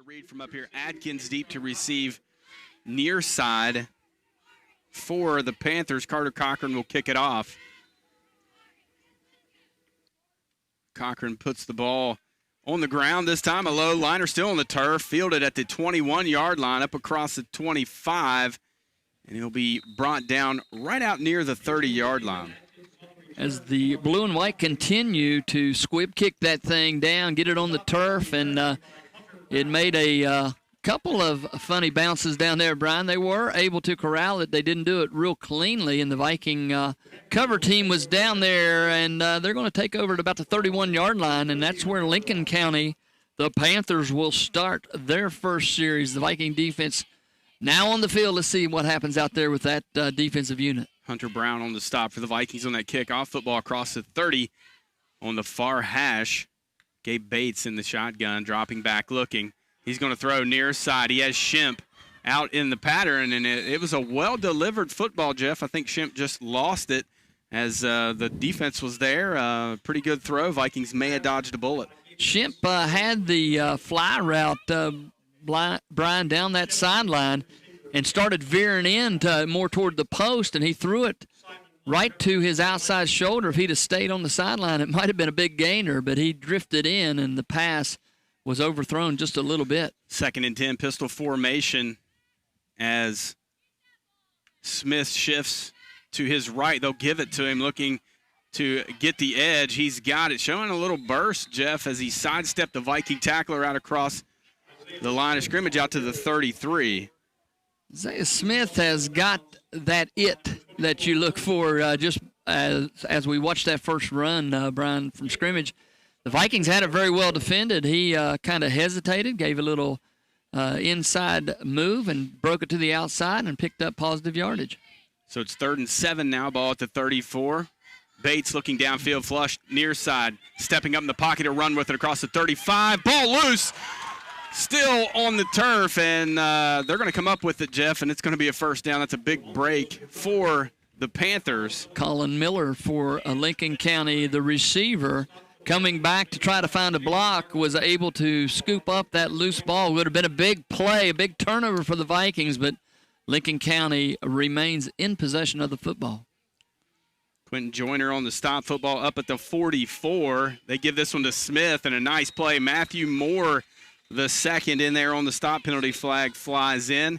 to read from up here. Adkins deep to receive near side for the Panthers. Carter Cochran will kick it off. Cochran puts the ball on the ground this time. A low liner still on the turf. Fielded at the 21-yard line up across the 25. And he'll be brought down right out near the 30-yard line. As the blue and white continue to squib kick that thing down, get it on the turf, and it made a couple of funny bounces down there, Brian. They were able to corral it. They didn't do it real cleanly, and the Viking cover team was down there, and they're going to take over at about the 31-yard line, and that's where Lincoln County, the Panthers, will start their first series. The Viking defense now on the field. Let's see what happens out there with that defensive unit. Hunter Brown on the stop for the Vikings on that kickoff. Football across the 30 on the far hash. Gabe Bates in the shotgun, dropping back, looking. He's going to throw near side. He has Shemp out in the pattern, and it was a well-delivered football, Jeff. I think Shemp just lost it as the defense was there. Pretty good throw. Vikings may have dodged a bullet. Shemp had the fly route, Brian, down that sideline, and started veering in more toward the post, and he threw it right to his outside shoulder. If he'd have stayed on the sideline, it might have been a big gainer, but he drifted in, and the pass was overthrown just a little bit. 2nd and 10, pistol formation as Smith shifts to his right. They'll give it to him, looking to get the edge. He's got it. Showing a little burst, Jeff, as he sidestepped the Viking tackler out across the line of scrimmage out to the 33. Isaiah Smith has got that it that you look for just as we watched that first run, Brian, from scrimmage. The Vikings had it very well defended. He kind of hesitated, gave a little inside move, and broke it to the outside and picked up positive yardage. So it's 3rd and 7 now, ball at the 34. Bates looking downfield, flush near side, stepping up in the pocket to run with it across the 35. Ball loose. Still on the turf, and they're going to come up with it, Jeff, and it's going to be a first down. That's a big break for the Panthers. Colin Miller for Lincoln County, the receiver, coming back to try to find a block, was able to scoop up that loose ball. It would have been a big play, a big turnover for the Vikings, but Lincoln County remains in possession of the football. Quentin Joyner on the stop, football up at the 44. They give this one to Smith, and a nice play. Matthew Moore, the second, in there on the stop. Penalty flag flies in.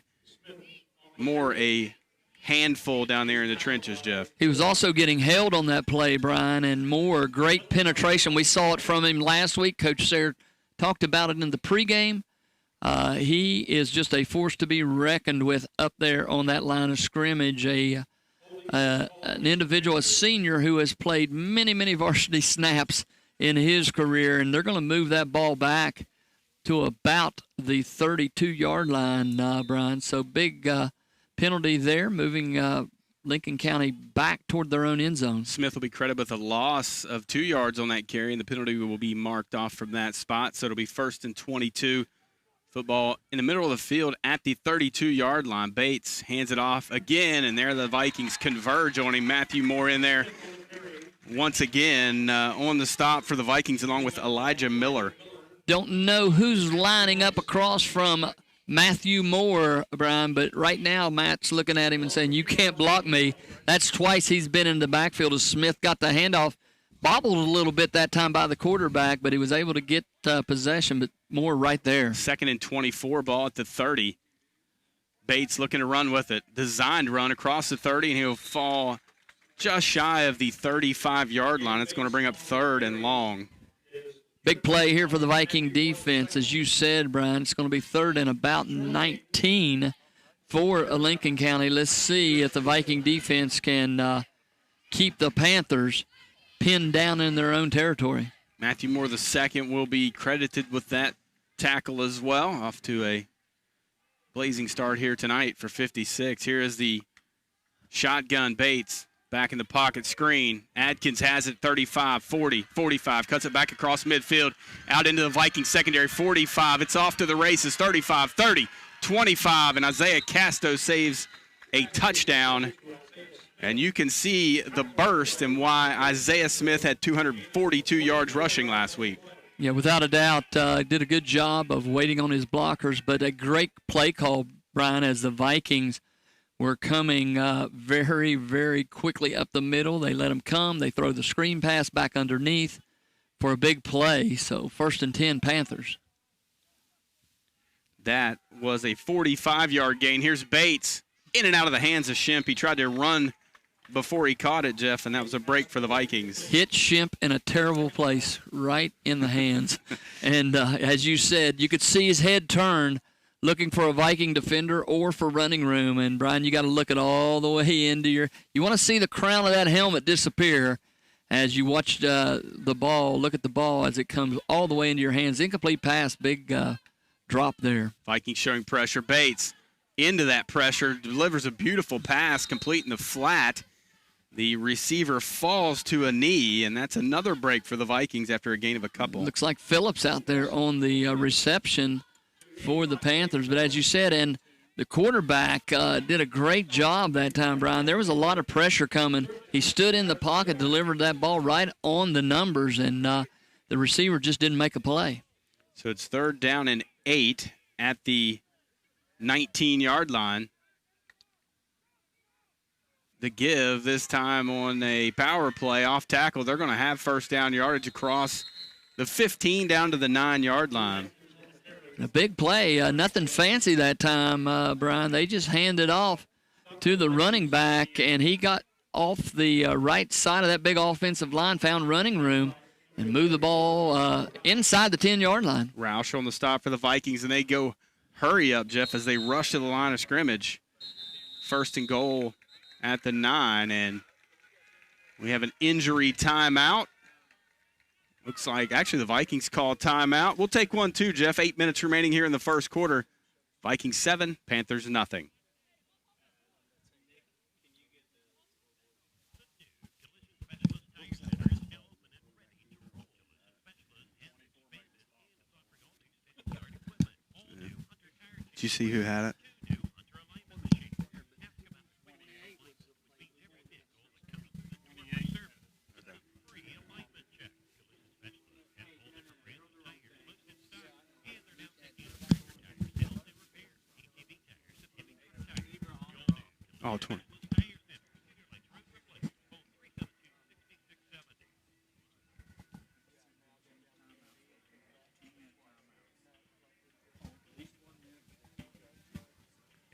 Moore a handful down there in the trenches, Jeff. He was also getting held on that play, Brian, and Moore, great penetration. We saw it from him last week. Coach Sayre talked about it in the pregame. He is just a force to be reckoned with up there on that line of scrimmage. An individual, a senior, who has played many, many varsity snaps in his career, and they're going to move that ball back to about the 32-yard line, Brian. So big penalty there, moving Lincoln County back toward their own end zone. Smith will be credited with a loss of 2 yards on that carry, and the penalty will be marked off from that spot. So it'll be 1st and 22. Football in the middle of the field at the 32-yard line. Bates hands it off again, and there the Vikings converge on him. Matthew Moore in there once again on the stop for the Vikings, along with Elijah Miller. Don't know who's lining up across from Matthew Moore, Brian, but right now Matt's looking at him and saying, "You can't block me." That's twice he's been in the backfield as Smith got the handoff. Bobbled a little bit that time by the quarterback, but he was able to get possession, but Moore right there. 2nd and 24, ball at the 30. Bates looking to run with it. Designed run across the 30, and he'll fall just shy of the 35-yard line. It's going to bring up 3rd and long. Big play here for the Viking defense. As you said, Brian, it's going to be 3rd and about 19 for Lincoln County. Let's see if the Viking defense can keep the Panthers pinned down in their own territory. Matthew Moore, the second, will be credited with that tackle as well. Off to a blazing start here tonight for 56. Here is the shotgun. Bates back in the pocket, screen. Adkins has it, 35, 40, 45. Cuts it back across midfield, out into the Viking secondary, 45. It's off to the races, 35, 30, 25. And Isaiah Casto saves a touchdown. And you can see the burst and why Isaiah Smith had 242 yards rushing last week. Yeah, without a doubt, did a good job of waiting on his blockers, but a great play call, Brian, as the Vikings were coming very, very quickly up the middle. They let them come. They throw the screen pass back underneath for a big play. So 1st and 10, Panthers. That was a 45-yard gain. Here's Bates in and out of the hands of Shemp. He tried to run before he caught it, Jeff, and that was a break for the Vikings. Hit Shemp in a terrible place, right in the hands. And as you said, you could see his head turn looking for a Viking defender or for running room. And, Brian, you got to look at all the way into you want to see the crown of that helmet disappear as you watch the ball, look at the ball as it comes all the way into your hands. Incomplete pass, big drop there. Vikings showing pressure. Bates into that pressure, delivers a beautiful pass, complete in the flat. The receiver falls to a knee, and that's another break for the Vikings after a gain of a couple. Looks like Phillips out there on the reception for the Panthers. But as you said, and the quarterback did a great job that time, Brian. There was a lot of pressure coming. He stood in the pocket, delivered that ball right on the numbers, and the receiver just didn't make a play. So it's 3rd down and 8 at the 19-yard line. The give this time on a power play off tackle. They're going to have 1st down yardage across the 15 down to the 9-yard line. A big play, nothing fancy that time, Brian. They just handed off to the running back, and he got off the right side of that big offensive line, found running room, and moved the ball inside the 10-yard line. Roush on the stop for the Vikings, and they go hurry up, Jeff, as they rush to the line of scrimmage. 1st and goal at the 9, and we have an injury timeout. Looks like actually the Vikings call timeout. We'll take one too, Jeff. 8 minutes remaining here in the first quarter. Vikings 7, Panthers nothing. Did you see who had it? Oh, 20.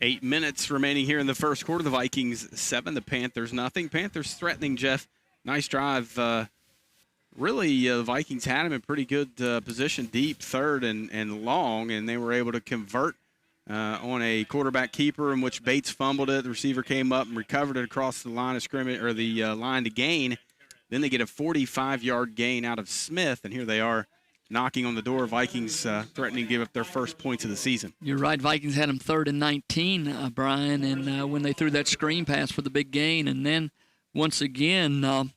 Eight minutes remaining here in the first quarter. The Vikings 7, the Panthers nothing. Panthers threatening, Jeff. Nice drive. Really, the Vikings had him in pretty good position, deep, 3rd and long, and they were able to convert on a quarterback keeper in which Bates fumbled it. The receiver came up and recovered it across the line of scrimmage, or the line to gain. Then they get a 45-yard gain out of Smith, and here they are knocking on the door. Vikings threatening to give up their first points of the season. You're right. Vikings had them 3rd and 19, Brian, and when they threw that screen pass for the big gain. And then once again,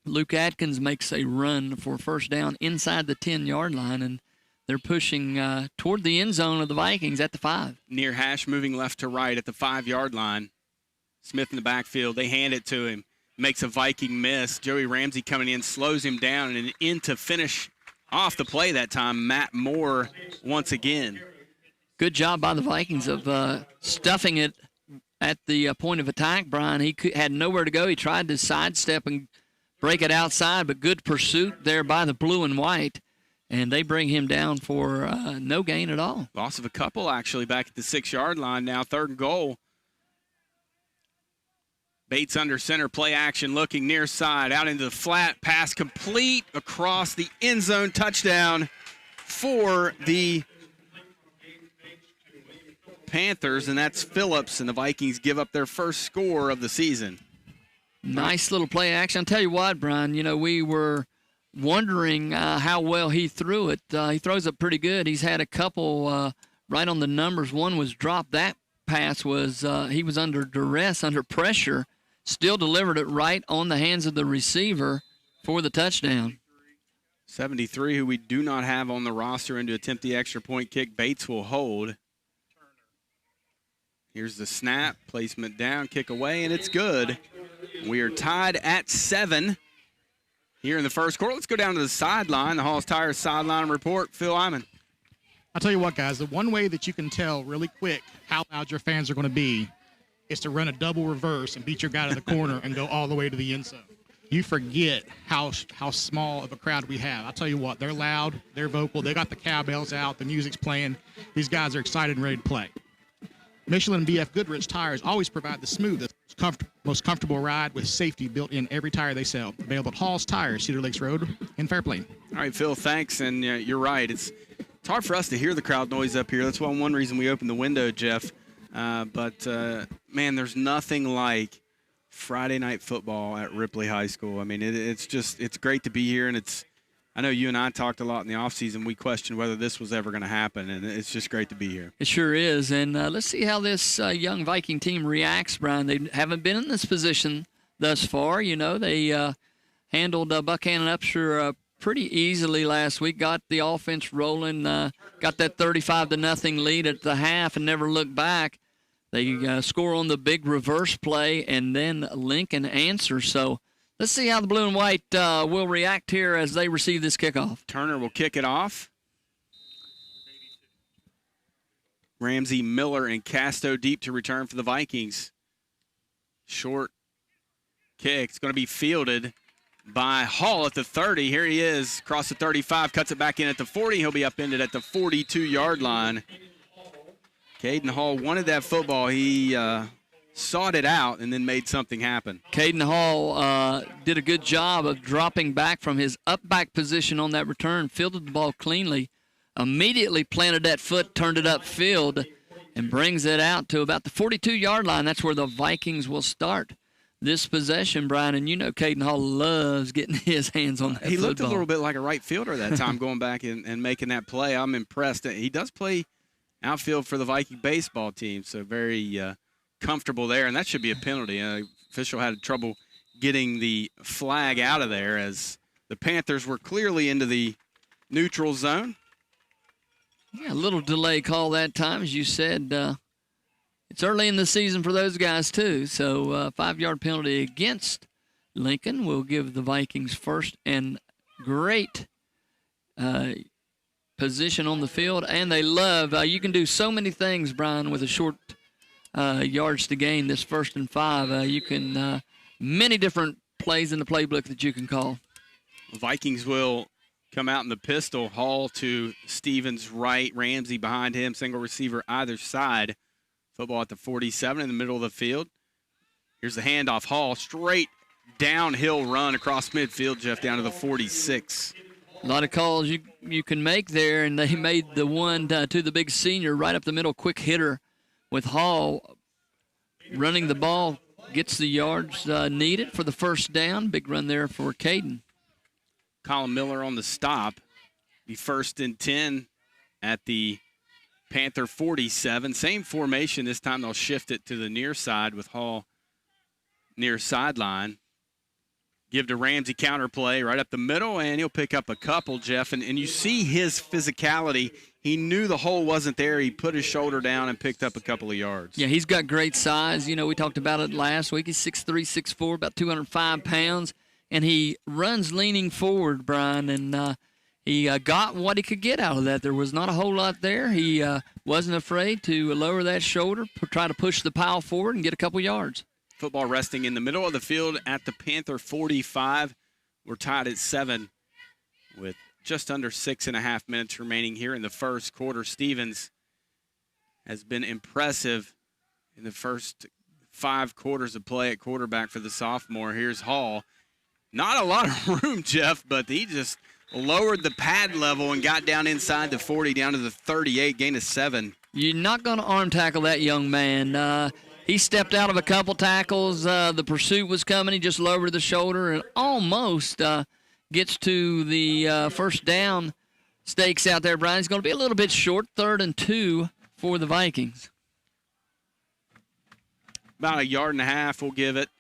Luke Atkins makes a run for 1st down inside the 10-yard line, and they're pushing toward the end zone of the Vikings at the 5. Near hash, moving left to right at the 5-yard line. Smith in the backfield. They hand it to him. Makes a Viking miss. Joey Ramsey coming in, slows him down, and in to finish off the play that time, Matt Moore once again. Good job by the Vikings of stuffing it at the point of attack, Brian. He had nowhere to go. He tried to sidestep and break it outside, but good pursuit there by the blue and white. And they bring him down for no gain at all. Loss of a couple, actually, back at the 6-yard line now. 3rd and goal. Bates under center, play action, looking near side, out into the flat, pass complete across the end zone, touchdown for the Panthers, and that's Phillips, and the Vikings give up their first score of the season. Nice little play action. I'll tell you what, Brian, we were wondering how well he threw it. He throws it pretty good. He's had a couple right on the numbers. One was dropped. That pass was he was under duress, under pressure, still delivered it right on the hands of the receiver for the touchdown. 73, who we do not have on the roster, and to attempt the extra point kick, Bates will hold. Here's the snap, placement down, kick away, and it's good. We are tied at 7. here in the first quarter. Let's go down to the sideline, the Hall's Tires sideline report. Phil Iman. I'll tell you what, guys, the one way that you can tell really quick how loud your fans are going to be is to run a double reverse and beat your guy to the corner and go all the way to the end zone. You forget how small of a crowd we have. I'll tell you what, they're loud, they're vocal, they got the cowbells out, the music's playing. These guys are excited and ready to play. Michelin and BF Goodrich tires always provide the smoothest, most comfortable ride with safety built in every tire they sell. Available at Hall's Tires, Cedar Lakes Road in Fairplain. All right, Phil, thanks. And you're right. It's hard for us to hear the crowd noise up here. That's one reason we opened the window, Jeff. But man, there's nothing like Friday night football at Ripley High School. I mean, it's great to be here, and I know you and I talked a lot in the offseason. We questioned whether this was ever going to happen, and it's just great to be here. It sure is, and let's see how this young Viking team reacts, Brian. They haven't been in this position thus far. You know, they handled Buckhannon Upshur pretty easily last week, got the offense rolling, got that 35-0 lead at the half and never looked back. They score on the big reverse play, and then Lincoln answers. So let's see how the blue and white will react here as they receive this kickoff. Turner will kick it off. Ramsey, Miller, and Casto deep to return for the Vikings. Short kick. It's going to be fielded by Hall at the 30. Here he is, across the 35, cuts it back in at the 40. He'll be upended at the 42-yard line. Caden Hall wanted that football. He sought it out and then made something happen. Caden Hall did a good job of dropping back from his up back position on that return, fielded the ball cleanly, immediately planted that foot, turned it upfield, and brings it out to about the 42-yard line. That's where the Vikings will start this possession, Brian. And you know Caden Hall loves getting his hands on that football. He looked a little bit like a right fielder that time going back and making that play. I'm impressed. He does play outfield for the Viking baseball team, so very comfortable there, and that should be a penalty. Official had trouble getting the flag out of there as the Panthers were clearly into the neutral zone. Yeah, a little delay call that time, as you said. It's early in the season for those guys, too, so 5-yard penalty against Lincoln will give the Vikings first and great position on the field, and they love you can do so many things, Brian, with a short yards to gain. This 1st and 5, you can many different plays in the playbook that you can call. The Vikings will come out in the pistol. Hall to Stevens right, Ramsey behind him, single receiver either side. Football at the 47 in the middle of the field. Here's the handoff. Hall straight downhill run across midfield, Jeff, down to the 46. A lot of calls you can make there, and they made the one to the big senior right up the middle, quick hitter with Hall running the ball, gets the yards needed for the first down. Big run there for Caden. Colin Miller on the stop. Be 1st and 10 at the Panther 47. Same formation. This time they'll shift it to the near side with Hall near sideline. Give to Ramsey, counter play right up the middle, and he'll pick up a couple, Jeff. And you see his physicality. He knew the hole wasn't there. He put his shoulder down and picked up a couple of yards. Yeah, he's got great size. You know, we talked about it last week. He's 6'3", 6'4", about 205 pounds. And he runs leaning forward, Brian, and he got what he could get out of that. There was not a whole lot there. He wasn't afraid to lower that shoulder, try to push the pile forward and get a couple yards. Football resting in the middle of the field at the Panther 45. We're tied at 7 with just under 6.5 minutes remaining here in the first quarter. Stevens has been impressive in the first 5 quarters of play at quarterback for the sophomore. Here's Hall. Not a lot of room, Jeff, but he just lowered the pad level and got down inside the 40, down to the 38, gain of 7. You're not going to arm tackle that young man. He stepped out of a couple tackles. The pursuit was coming. He just lowered the shoulder and almost gets to the first down stakes out there, Brian. He's going to be a little bit short, 3rd and 2 for the Vikings. About 1.5 yards we'll give it.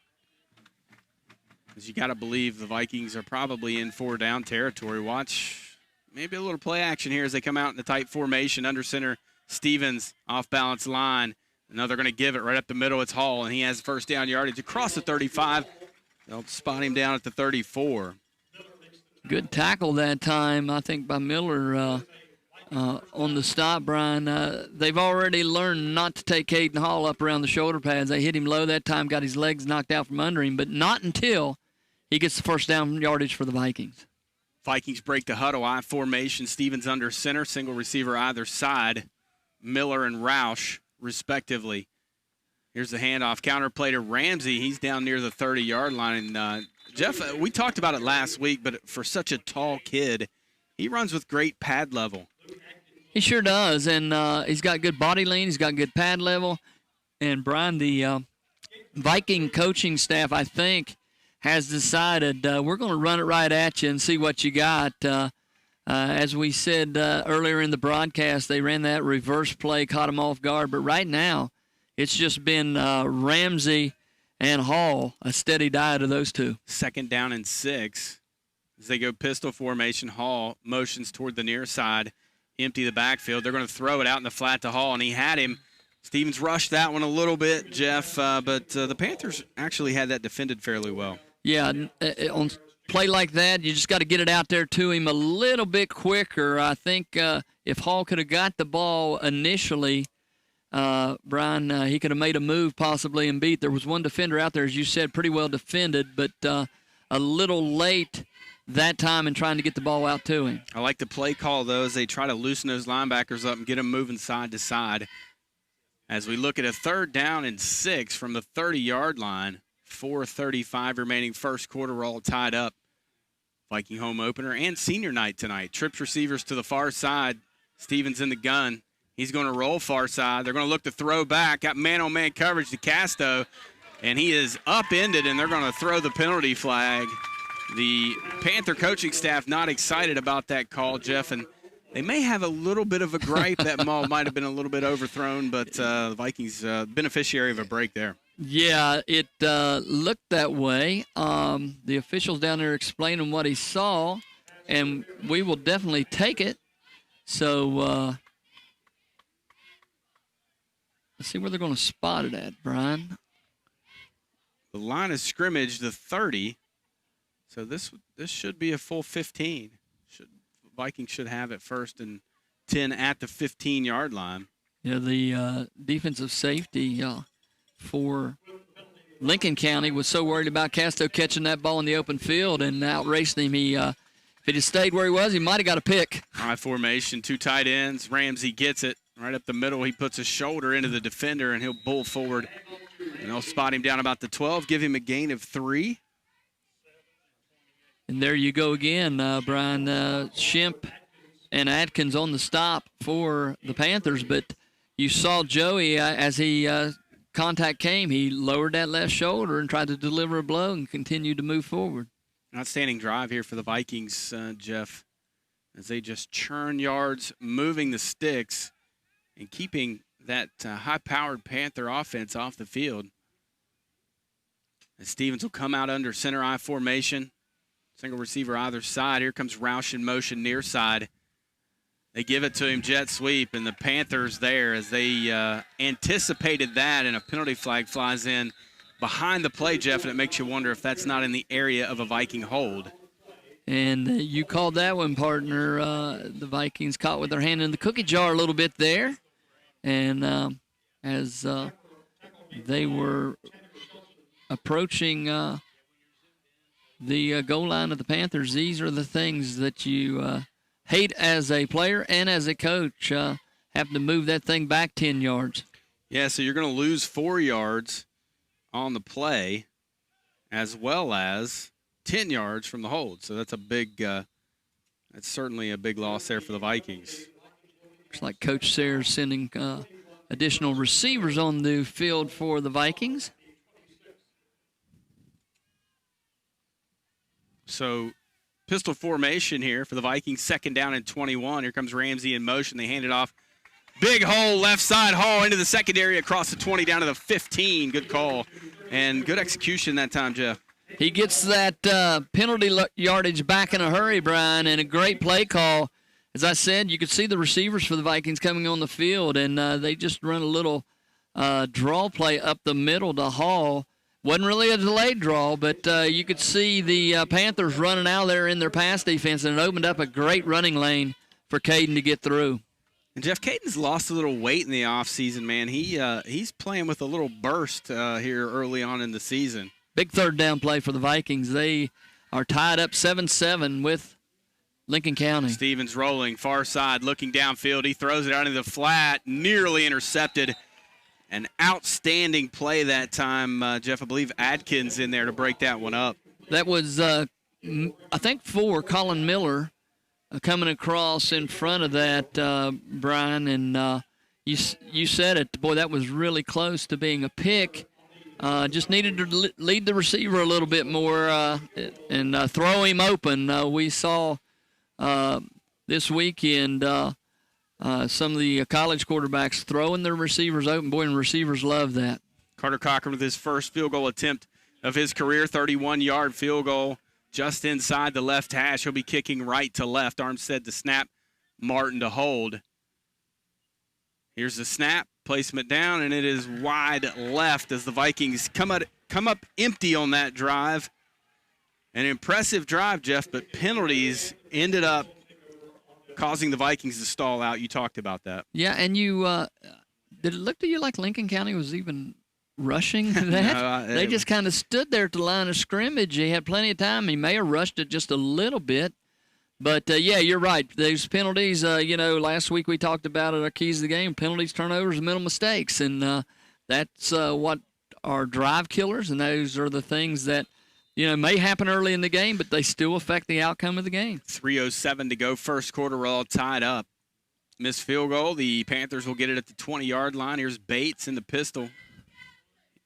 Because you got to believe the Vikings are probably in 4-down territory. Watch maybe a little play action here as they come out in the tight formation. Under center, Stevens, off-balance line. Now they're going to give it right up the middle. It's Hall, and he has first down yardage across the 35. They'll spot him down at the 34. Good tackle that time, I think, by Miller on the stop, Brian. They've already learned not to take Caden Hall up around the shoulder pads. They hit him low that time, got his legs knocked out from under him, but not until he gets the first down yardage for the Vikings. Vikings break the huddle, I formation. Stevens under center, single receiver either side. Miller and Roush, respectively. Here's the handoff. Counter play to Ramsey. He's down near the 30-yard line. And Jeff, we talked about it last week, but for such a tall kid, he runs with great pad level. He sure does, and he's got good body lean. He's got good pad level. And, Brian, the Viking coaching staff, I think, has decided we're going to run it right at you and see what you got. As we said earlier in the broadcast, they ran that reverse play, caught him off guard. But right now, it's just been Ramsey and Hall, a steady diet of those two. 2nd down and 6. As they go pistol formation, Hall motions toward the near side, empty the backfield. They're going to throw it out in the flat to Hall, and he had him. Stevens rushed that one a little bit, Jeff, but the Panthers actually had that defended fairly well. Yeah, on play like that, you just got to get it out there to him a little bit quicker. I think if Hall could have got the ball initially, Brian, he could have made a move possibly and beat. There was one defender out there, as you said, pretty well defended, but a little late that time in trying to get the ball out to him. I like the play call, though, as they try to loosen those linebackers up and get them moving side to side. As we look at a 3rd down and 6 from the 30-yard line, 4:35 remaining first quarter, we're all tied up. Viking home opener and senior night tonight. Trips receivers to the far side. Stevens in the gun. He's going to roll far side. They're going to look to throw back. Got man-on-man coverage to Casto, and he is upended, and they're going to throw the penalty flag. The Panther coaching staff not excited about that call, Jeff, and they may have a little bit of a gripe. That ball might have been a little bit overthrown, but the Vikings beneficiary of a break there. Yeah, it looked that way. The officials down there explaining what he saw, and we will definitely take it. So let's see where they're going to spot it at, Brian. The line of scrimmage, the 30. So this should be a full 15. Vikings should have it 1st and 10 at the 15-yard line. Yeah, the defensive safety for Lincoln County was so worried about Casto catching that ball in the open field and outracing him. If he just stayed where he was, he might have got a pick. High formation, 2 tight ends. Ramsey gets it right up the middle. He puts his shoulder into the defender, and he'll bull forward. And they'll spot him down about the 12, give him a gain of 3. And there you go again, Brian. Shemp and Atkins on the stop for the Panthers. But you saw Joey, as he contact came, he lowered that left shoulder and tried to deliver a blow and continued to move forward. Outstanding drive here for the Vikings, Jeff, as they just churn yards, moving the sticks and keeping that high-powered Panther offense off the field. And Stevens will come out under center I formation. Single receiver either side. Here comes Roush in motion near side. They give it to him, jet sweep, and the Panthers there as they anticipated that, and a penalty flag flies in behind the play, Jeff, and it makes you wonder if that's not in the area of a Viking hold. And you called that one, partner. The Vikings caught with their hand in the cookie jar a little bit there. And as they were approaching the goal line of the Panthers, these are the things that you hate as a player and as a coach, having to move that thing back 10 yards. Yeah, so you're going to lose 4 yards on the play as well as 10 yards from the hold. So that's a big that's certainly a big loss there for the Vikings. Looks like Coach Sayers sending additional receivers on the field for the Vikings. So pistol formation here for the Vikings, 2nd down and 21. Here comes Ramsey in motion. They hand it off. Big hole, left side hole into the secondary across the 20 down to the 15. Good call and good execution that time, Jeff. He gets that penalty yardage back in a hurry, Brian, and a great play call. As I said, you could see the receivers for the Vikings coming on the field, and they just run a little draw play up the middle to Hall. Wasn't really a delayed draw, but you could see the Panthers running out there in their pass defense, and it opened up a great running lane for Caden to get through. And Jeff, Caden's lost a little weight in the offseason, man. He's playing with a little burst here early on in the season. Big third down play for the Vikings. They are tied up 7-7 with Lincoln County. Stevens rolling, far side, looking downfield. He throws it out into the flat, nearly intercepted. An outstanding play that time, Jeff. I believe Adkins in there to break that one up. That was, I think, for Colin Miller coming across in front of that, Brian. And you said it. Boy, that was really close to being a pick. Just needed to lead the receiver a little bit more and throw him open. We saw this weekend some of the college quarterbacks throwing their receivers open. Boy, and receivers love that. Carter Cochran with his first field goal attempt of his career, 31-yard field goal just inside the left hash. He'll be kicking right to left. Armstead to snap, Martin to hold. Here's the snap, placement down, and it is wide left as the Vikings come up empty on that drive. An impressive drive, Jeff, but penalties ended up causing the Vikings to stall out. You talked about that. Yeah, and you did it look to you like Lincoln County was even rushing that? No, they just kind of stood there at the line of scrimmage. He had plenty of time. He may have rushed it just a little bit. But, yeah, you're right. Those penalties, last week we talked about it, our keys to the game, penalties, turnovers, and mental mistakes. And that's what are drive killers, and those are the things that, may happen early in the game, but they still affect the outcome of the game. 3:07 to go, first quarter. We're all tied up. Missed field goal. The Panthers will get it at the 20-yard line. Here's Bates in the pistol.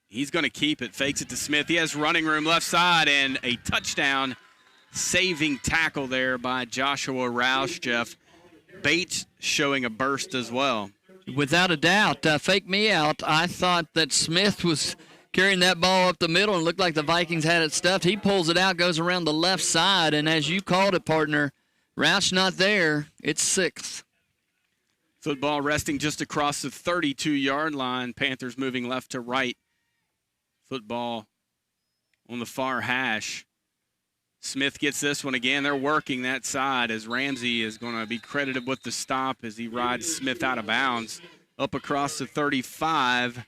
He's going to keep it. Fakes it to Smith. He has running room left side and a touchdown saving tackle there by Joshua Roush, Jeff. Bates showing a burst as well. Without a doubt. Fake me out. I thought that Smith was carrying that ball up the middle and looked like the Vikings had it stuffed. He pulls it out, goes around the left side, and as you called it, partner, Roush not there. It's 6. Football resting just across the 32-yard line. Panthers moving left to right. Football on the far hash. Smith gets this one again. They're working that side as Ramsey is going to be credited with the stop as he rides Smith out of bounds. Up across the 35.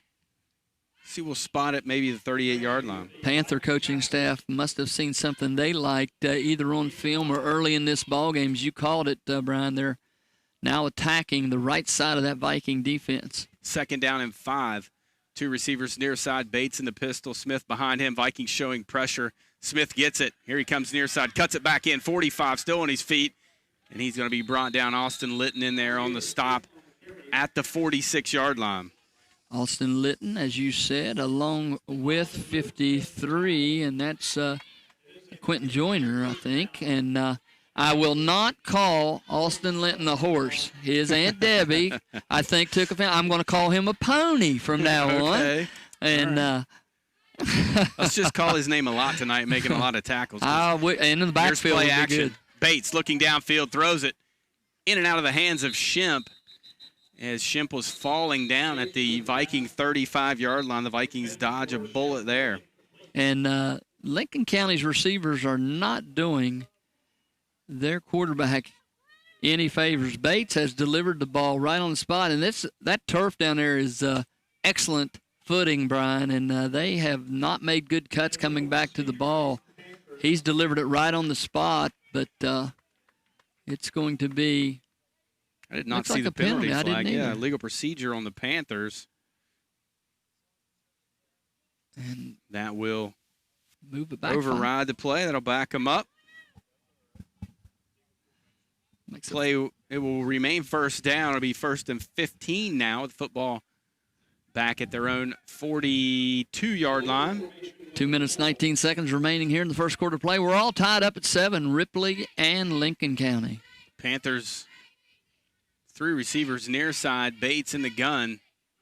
See, we'll spot it maybe the 38-yard line. Panther coaching staff must have seen something they liked either on film or early in this ball game. As you called it, Brian, they're now attacking the right side of that Viking defense. 2nd down and 5. 2 receivers near side. Bates in the pistol. Smith behind him. Vikings showing pressure. Smith gets it. Here he comes near side. Cuts it back in. 45 still on his feet. And he's going to be brought down. Austin Litton in there on the stop at the 46-yard line. Austin Litton, as you said, along with 53, and that's Quentin Joyner, I think. And I will not call Austin Litton a horse. His Aunt Debbie, I think, took offense. I'm going to call him a pony from now on. And right. Let's just call his name a lot tonight, making a lot of tackles. And in the backfield, play would be action. good. Bates looking downfield, throws it in and out of the hands of Shemp. As Shemp was falling down at the Viking 35-yard line, the Vikings dodge a bullet there. And Lincoln County's receivers are not doing their quarterback any favors. Bates has delivered the ball right on the spot, and that turf down there is excellent footing, Brian, and they have not made good cuts coming back to the ball. He's delivered it right on the spot, but it's going to be... I did not see the penalty flag. Yeah, legal procedure on the Panthers. And that will move it back. Override the play. That'll back them up. Play, it will remain first down. It'll be 1st and 15 now with football back at their own 42-yard line. 2 minutes, 19 seconds remaining here in the first quarter play. We're all tied up at 7, Ripley and Lincoln County. Panthers, 3 receivers near side. Bates in the gun.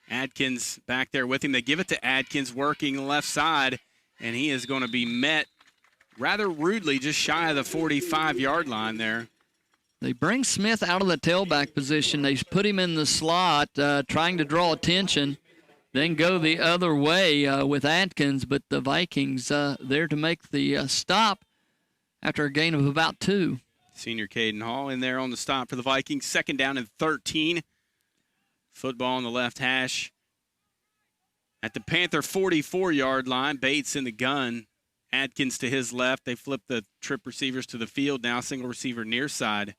Adkins back there with him. They give it to Adkins working left side, and he is going to be met rather rudely just shy of the 45-yard line there. They bring Smith out of the tailback position. They put him in the slot, trying to draw attention. then go the other way with Atkins, but the Vikings there to make the stop after a gain of about 2. Senior Caden Hall in there on the stop for the Vikings. 2nd down and 13. Football on the left hash. At the Panther 44-yard line, Bates in the gun. Atkins to his left. They flip the trip receivers to the field now. Single receiver near side.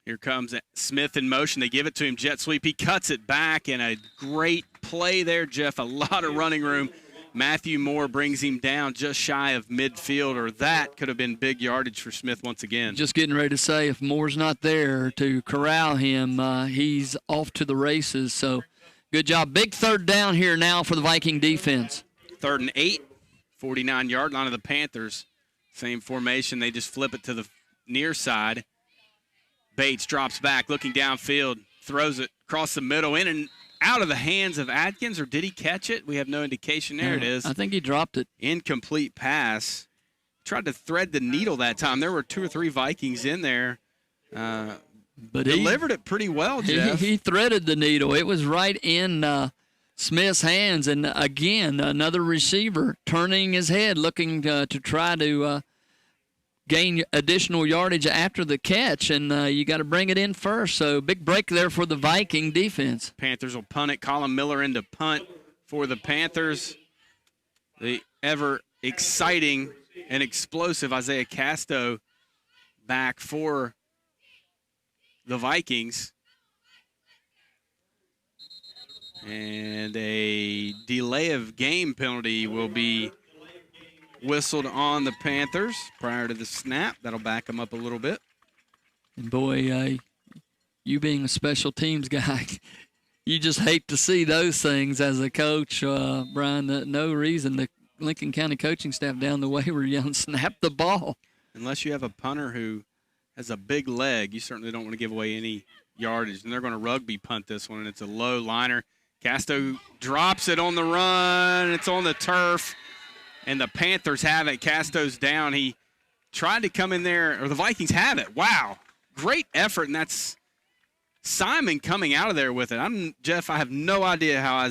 Here comes Smith in motion. They give it to him. Jet sweep. He cuts it back, and a great play there, Jeff. A lot of running room. Matthew Moore brings him down just shy of midfield, or that could have been big yardage for Smith once again. Just getting ready to say, if Moore's not there to corral him, he's off to the races. So good job. Big 3rd down here now for the Viking defense. 3rd and 8, 49-yard line of the Panthers. Same formation. They just flip it to the near side. Bates drops back, looking downfield, throws it across the middle, in and out of the hands of Atkins, or did he catch it? We have no indication. There it is. I think he dropped it. Incomplete pass. Tried to thread the needle that time. There were 2 or 3 Vikings in there. But delivered it pretty well, Jeff. He threaded the needle. It was right in Smith's hands. And, again, another receiver turning his head, looking to try to gain additional yardage after the catch, and you got to bring it in first. So big break there for the Viking defense. Panthers will punt it. Colin Miller into punt for the Panthers. The ever exciting and explosive Isaiah Casto back for the Vikings. And a delay of game penalty will be whistled on the Panthers prior to the snap. That'll back them up a little bit. And boy, you being a special teams guy, you just hate to see those things as a coach, Brian. No reason the Lincoln County coaching staff down the way were yelling, snap the ball. Unless you have a punter who has a big leg, you certainly don't want to give away any yardage. And they're going to rugby punt this one, and it's a low liner. Casto drops it on the run. It's on the turf. And the Panthers have it. Casto's down. He tried to come in there, or the Vikings have it. Wow. Great effort, and that's Simon coming out of there with it. Jeff, I have no idea how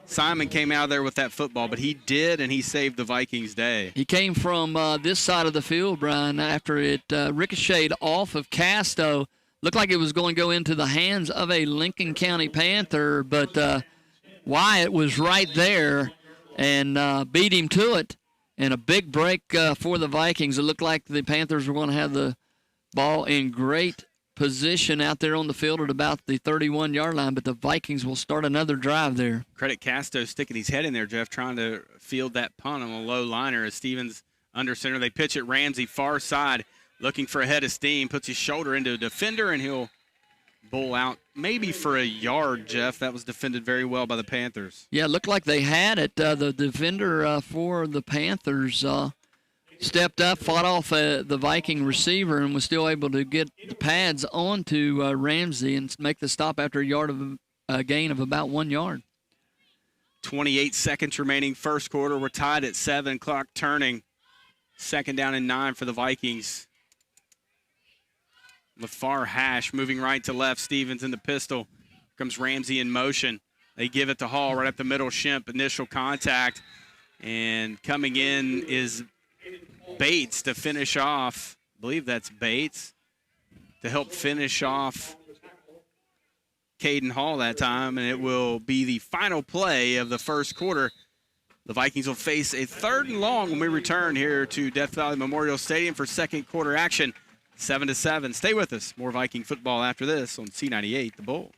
Simon came out of there with that football, but he did, and he saved the Vikings' day. He came from this side of the field, Brian, after it ricocheted off of Casto. Looked like it was going to go into the hands of a Lincoln County Panther, but Wyatt was right there and beat him to it. And a big break for the Vikings. It looked like the Panthers were going to have the ball in great position out there on the field at about the 31-yard line, but the Vikings will start another drive there. Credit Casto sticking his head in there, Jeff, trying to field that punt on a low liner as Stevens under center. They pitch it Ramsey far side, looking for a head of steam, puts his shoulder into a defender, and he'll bowl out maybe for a yard, Jeff. That was defended very well by the Panthers. Yeah, it looked like they had it. The defender for the Panthers stepped up, fought off the Viking receiver, and was still able to get the pads onto Ramsey and make the stop after a gain of about 1 yard. 28 seconds remaining first quarter. We're tied at 7, clock turning. 2nd down and 9 for the Vikings. LaFar Hash moving right to left. Stevens in the pistol. Here comes Ramsey in motion. They give it to Hall right up the middle. Shemp, initial contact. And coming in is Bates to finish off. I believe that's Bates to help finish off Caden Hall that time. And it will be the final play of the first quarter. The Vikings will face a 3rd and long when we return here to Death Valley Memorial Stadium for second quarter action. 7-7. Stay with us. More Viking football after this on C98, The Bull.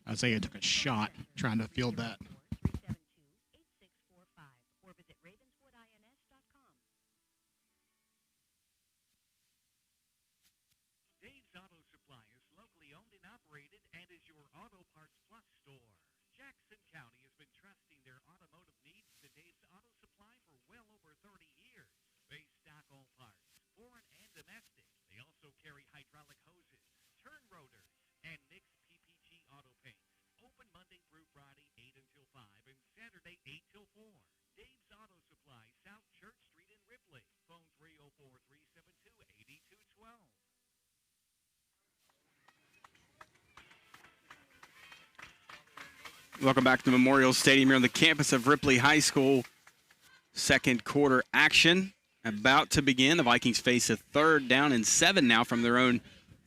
Isaiah took a shot trying to field that. County has been trusting their automotive needs to Dave's Auto Supply for well over 30 years. Base stock on Welcome back to Memorial Stadium here on the campus of Ripley High School. Second quarter action about to begin. The Vikings face a 3rd down and 7 now from their own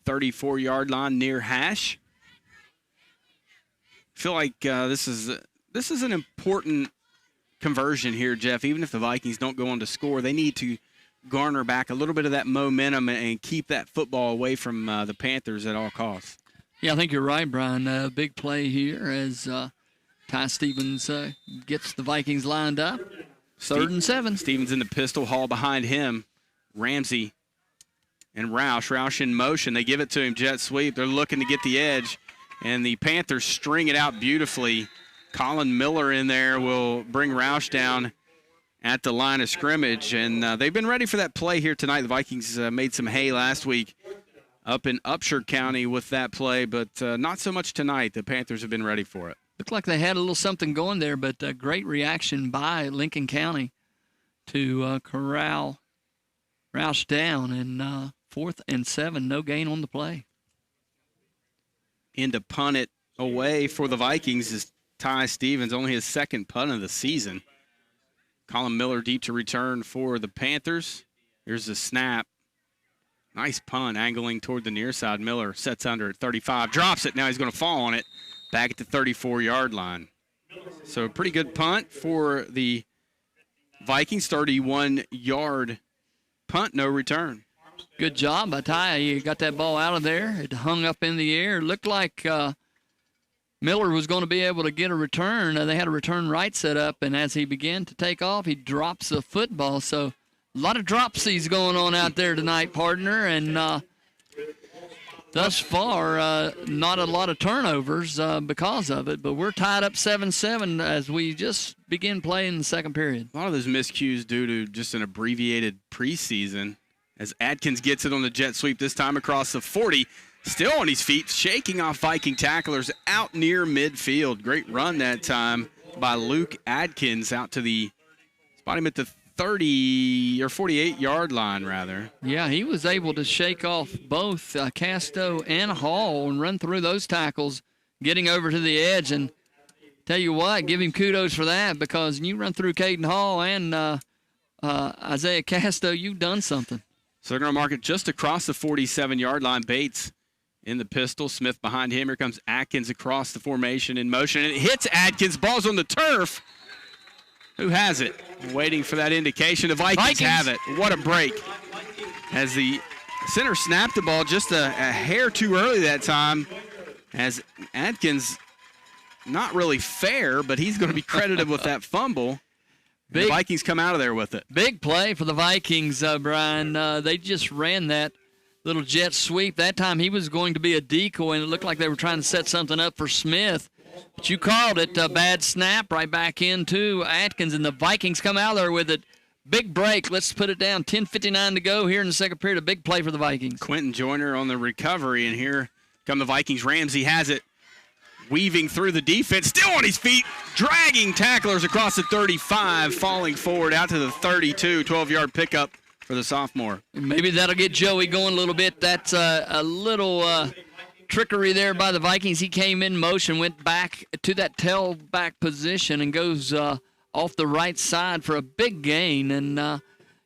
34-yard line near hash. I feel like this is an important conversion here, Jeff. Even if the Vikings don't go on to score, they need to garner back a little bit of that momentum and keep that football away from the Panthers at all costs. Yeah, I think you're right, Brian. Big play here as Ty Stevens gets the Vikings lined up. 3rd and 7. Stevens in the pistol, Hall behind him. Ramsey and Roush. Roush in motion. They give it to him, jet sweep. They're looking to get the edge, and the Panthers string it out beautifully. Colin Miller in there will bring Roush down at the line of scrimmage, and they've been ready for that play here tonight. The Vikings made some hay last week up in Upshur County with that play, but not so much tonight. The Panthers have been ready for it. Looked like they had a little something going there, but a great reaction by Lincoln County to corral Roush down, and 4th and 7, no gain on the play. In to punt it away for the Vikings is Ty Stevens, only his 2nd punt of the season. Colin Miller deep to return for the Panthers. Here's the snap. Nice punt, angling toward the near side. Miller sets under at 35, drops it. Now he's going to fall on it. Back at the 34-yard line. So a pretty good punt for the Vikings, 31-yard punt, no return. Good job by Ty. You got that ball out of there. It hung up in the air. It looked like Miller was going to be able to get a return. They had a return right set up, and as he began to take off, he drops the football. So a lot of dropsies going on out there tonight, partner, and thus far, not a lot of turnovers because of it, but we're tied up 7-7 as we just begin playing the second period. A lot of those miscues due to just an abbreviated preseason as Adkins gets it on the jet sweep, this time across the 40. Still on his feet, shaking off Viking tacklers out near midfield. Great run that time by Luke Adkins out to the spot him at the 30 or 48-yard line, rather. Yeah, he was able to shake off both Casto and Hall and run through those tackles, getting over to the edge. And tell you what, give him kudos for that, because you run through Caden Hall and Isaiah Casto, you've done something. So they're going to mark it just across the 47-yard line. Bates in the pistol. Smith behind him. Here comes Atkins across the formation in motion. And it hits Atkins. Ball's on the turf. Who has it? Waiting for that indication. The Vikings have it. What a break. As the center snapped the ball just a hair too early that time, as Atkins, not really fair, but he's going to be credited with that fumble. The Vikings come out of there with it. Big play for the Vikings, Brian. They just ran that little jet sweep. That time he was going to be a decoy, and it looked like they were trying to set something up for Smith. But you called it a bad snap right back into Atkins, and the Vikings come out there with it. Big break. Let's put it down. 10:59 to go here in the second period. A big play for the Vikings. Quentin Joyner on the recovery, and here come the Vikings. Ramsey has it. Weaving through the defense, still on his feet, dragging tacklers across the 35, falling forward out to the 32, 12-yard pickup for the sophomore. Maybe that'll get Joey going a little bit. That's a little trickery there by the Vikings. He came in motion, went back to that tailback position, and goes off the right side for a big gain. And,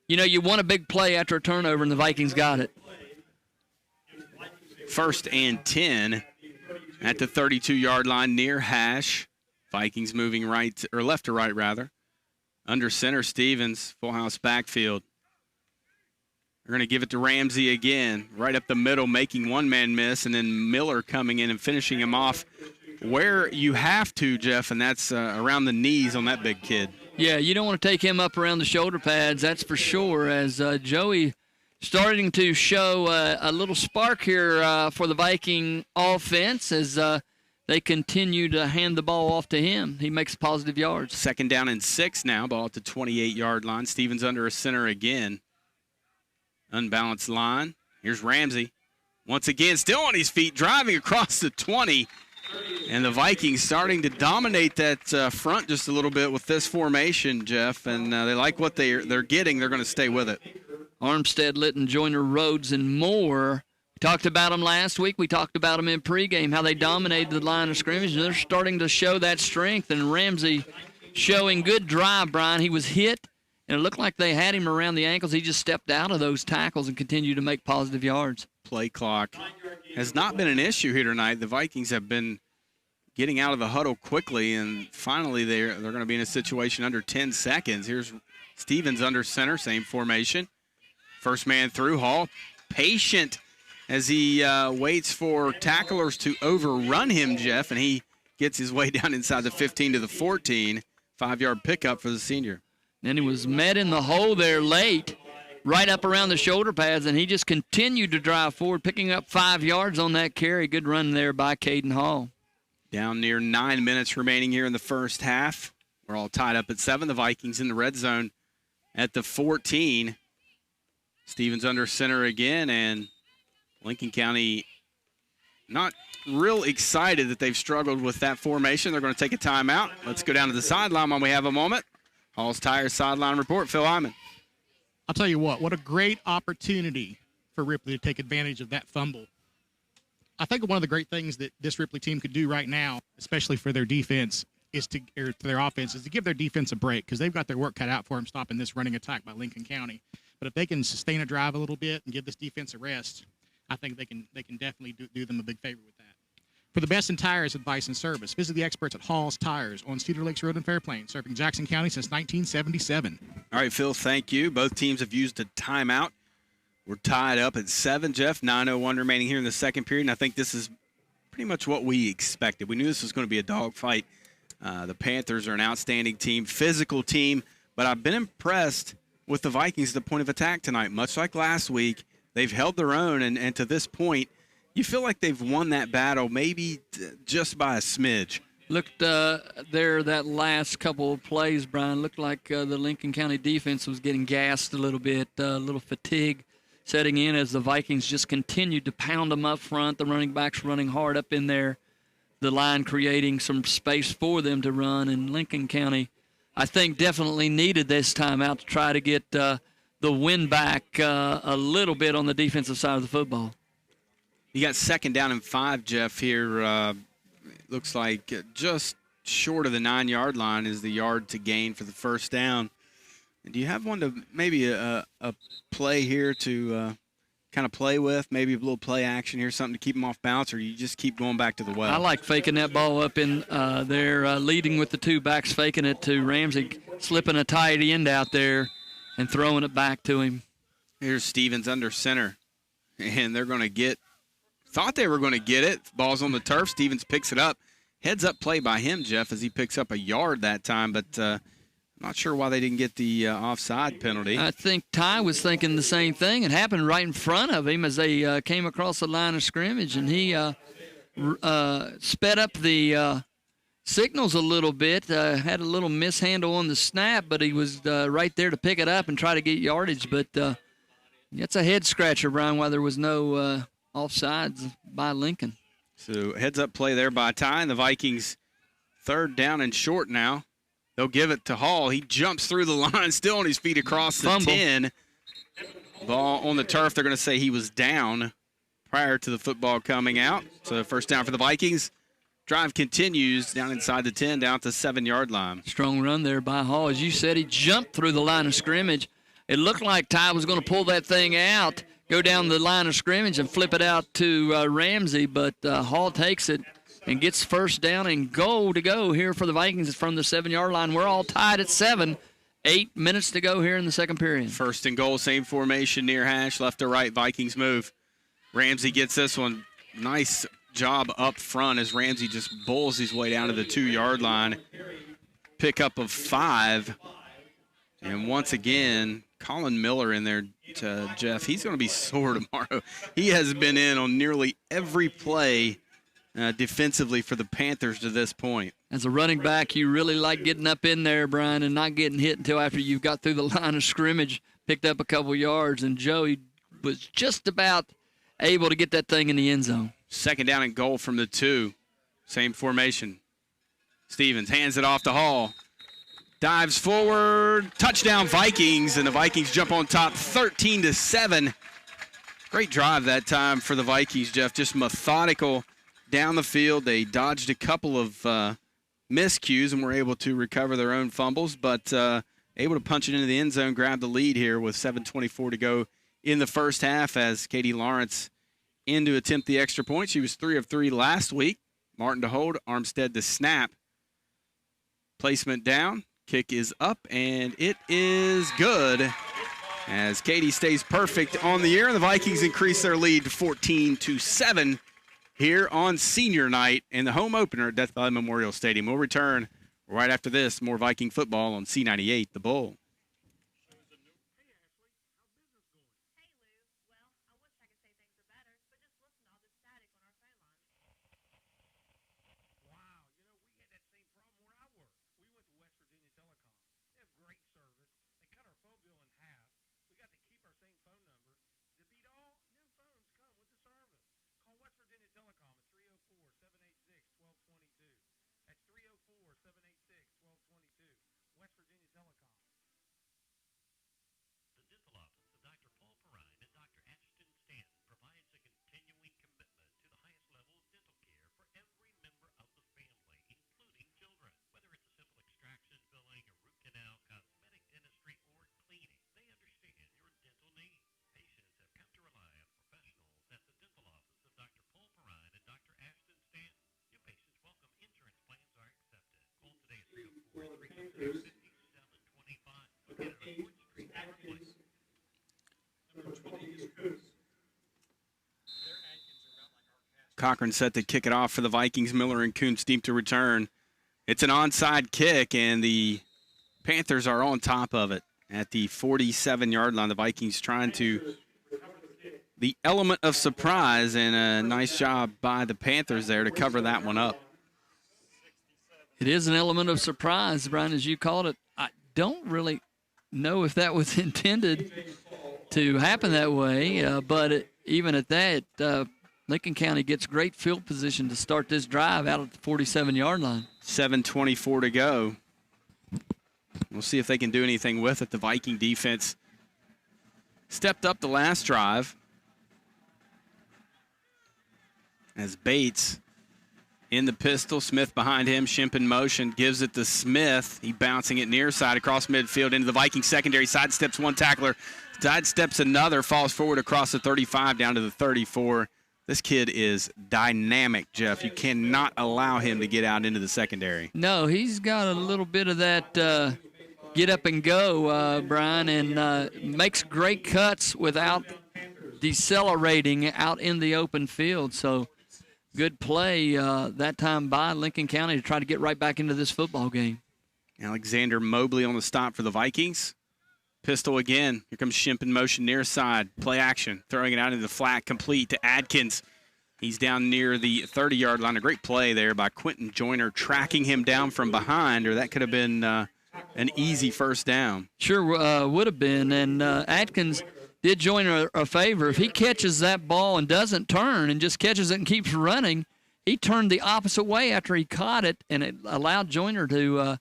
you want a big play after a turnover, and the Vikings got it. 1st and 10. At the 32-yard line near hash. Vikings moving left to right, rather. Under center, Stevens, full house backfield. They're going to give it to Ramsey again, right up the middle, making one man miss, and then Miller coming in and finishing him off where you have to, Jeff, and that's around the knees on that big kid. Yeah, you don't want to take him up around the shoulder pads, that's for sure, as Joey starting to show a little spark here for the Viking offense as they continue to hand the ball off to him. He makes positive yards. 2nd down and 6 now, ball at the 28-yard line. Stevens under a center again. Unbalanced line. Here's Ramsey. Once again, still on his feet, driving across the 20. And the Vikings starting to dominate that front just a little bit with this formation, Jeff. And they like what they're getting. They're going to stay with it. Armstead, Litton, Joyner, Rhodes, and Moore Talked about them last week. We talked about them in pregame, how they dominated the line of scrimmage. They're starting to show that strength, and Ramsey showing good drive, Brian. He was hit, and it looked like they had him around the ankles. He just stepped out of those tackles and continued to make positive yards. Play clock has not been an issue here tonight. The Vikings have been getting out of the huddle quickly, and finally they're going to be in a situation under 10 seconds. Here's Stevens under center, same formation. First man through, Hall. Patient as he waits for tacklers to overrun him, Jeff, and he gets his way down inside the 15 to the 14. 5-yard pickup for the senior. Then he was met in the hole there late, right up around the shoulder pads, and he just continued to drive forward, picking up 5 yards on that carry. Good run there by Caden Hall. Down near 9 minutes remaining here in the first half. We're all tied up at 7. The Vikings in the red zone at the 14. Stevens under center again, and Lincoln County not real excited that they've struggled with that formation. They're going to take a timeout. Let's go down to the sideline when we have a moment. Hall's Tires sideline report, Phil Hyman. I'll tell you what a great opportunity for Ripley to take advantage of that fumble. I think one of the great things that this Ripley team could do right now, especially for their defense, for their offense, is to give their defense a break, because they've got their work cut out for them stopping this running attack by Lincoln County. But if they can sustain a drive a little bit and give this defense a rest, I think they can definitely do them a big favor with that. For the best in tires, advice, and service, visit the experts at Hall's Tires on Cedar Lakes Road in Fairplain, serving Jackson County since 1977. All right, Phil, thank you. Both teams have used a timeout. We're tied up at 7, Jeff. 9:01 remaining here in the second period, and I think this is pretty much what we expected. We knew this was going to be a dogfight. The Panthers are an outstanding team, physical team, but I've been impressed with the Vikings at the point of attack tonight. Much like last week, they've held their own, and to this point, you feel like they've won that battle maybe just by a smidge. Looked there that last couple of plays, Brian, looked like the Lincoln County defense was getting gassed a little bit, a little fatigue setting in as the Vikings just continued to pound them up front. The running backs running hard up in there, the line creating some space for them to run, and Lincoln County, I think, definitely needed this timeout to try to get the win back a little bit on the defensive side of the football. You got 2nd down and 5, Jeff, here. Looks like just short of the 9-yard line is the yard to gain for the first down. And do you have one to maybe a play here to kind of play with, maybe a little play action here, something to keep them off balance, or you just keep going back to the well? I like faking that ball up in there, leading with the two backs, faking it to Ramsey, slipping a tight end out there and throwing it back to him. Here's Stevens under center, and they're going to thought they were going to get it. Ball's on the turf. Stevens picks it up. Heads up play by him, Jeff, as he picks up a yard that time, but I'm not sure why they didn't get the offside penalty. I think Ty was thinking the same thing. It happened right in front of him as they came across the line of scrimmage, and he sped up the signals a little bit, had a little mishandle on the snap, but he was right there to pick it up and try to get yardage. But it's a head-scratcher, Brian, why there was no offsides by Lincoln. So heads-up play there by Ty, and the Vikings 3rd down and short now. They'll give it to Hall. He jumps through the line, still on his feet across the 10. Ball on the turf. They're going to say he was down prior to the football coming out. So first down for the Vikings. Drive continues down inside the 10, down to the 7-yard line. Strong run there by Hall. As you said, he jumped through the line of scrimmage. It looked like Ty was going to pull that thing out, go down the line of scrimmage and flip it out to Ramsey, but Hall takes it and gets first down and goal to go here for the Vikings from the 7-yard line. We're all tied at 7. 8 minutes to go here in the second period. 1st and goal, same formation, near hash, left to right, Vikings move. Ramsey gets this one. Nice job up front as Ramsey just bulls his way down to the 2-yard line. Pickup of 5. And once again, Colin Miller in there, Jeff. He's going to be sore tomorrow. He has been in on nearly every play defensively for the Panthers to this point. As a running back, you really like getting up in there, Brian, and not getting hit until after you've got through the line of scrimmage, picked up a couple yards, and Joey was just about able to get that thing in the end zone. 2nd down and goal from the 2. Same formation. Stevens hands it off to Hall. Dives forward. Touchdown Vikings, and the Vikings jump on top 13-7. Great drive that time for the Vikings, Jeff. Just methodical down the field. They dodged a couple of miscues and were able to recover their own fumbles, but able to punch it into the end zone, grab the lead here with 7:24 to go in the first half as Katie Lawrence in to attempt the extra point. She was 3 of 3 last week. Martin to hold, Armstead to snap. Placement down, kick is up, and it is good as Katie stays perfect on the year. The Vikings increase their lead to 14-7 here on senior night in the home opener at Death Valley Memorial Stadium. We'll return right after this. More Viking football on C98, The Bull. Cochran set to kick it off for the Vikings. Miller and Kuntz deep to return. It's an onside kick, and the Panthers are on top of it at the 47-yard line. The Vikings trying to the element of surprise, and a nice job by the Panthers there to cover that one up. It is an element of surprise, Brian, as you called it. I don't really know if that was intended to happen that way, but even at that, Lincoln County gets great field position to start this drive out at the 47-yard line. 7:24 to go. We'll see if they can do anything with it. The Viking defense stepped up the last drive as Bates in the pistol. Smith behind him. Shimp in motion. Gives it to Smith. He bouncing it near side across midfield into the Viking secondary. Sidesteps one tackler. Sidesteps another. Falls forward across the 35 down to the 34. This kid is dynamic, Jeff. You cannot allow him to get out into the secondary. No, he's got a little bit of that get up and go, Brian, and makes great cuts without decelerating out in the open field. So good play that time by Lincoln County to try to get right back into this football game. Alexander Mobley on the stop for the Vikings. Pistol again. Here comes Shimp in motion near side. Play action. Throwing it out into the flat. Complete to Adkins. He's down near the 30-yard line. A great play there by Quentin Joyner tracking him down from behind, or that could have been an easy first down. Sure would have been. And Adkins did Joyner a favor. If he catches that ball and doesn't turn and just catches it and keeps running, he turned the opposite way after he caught it, and it allowed Joyner to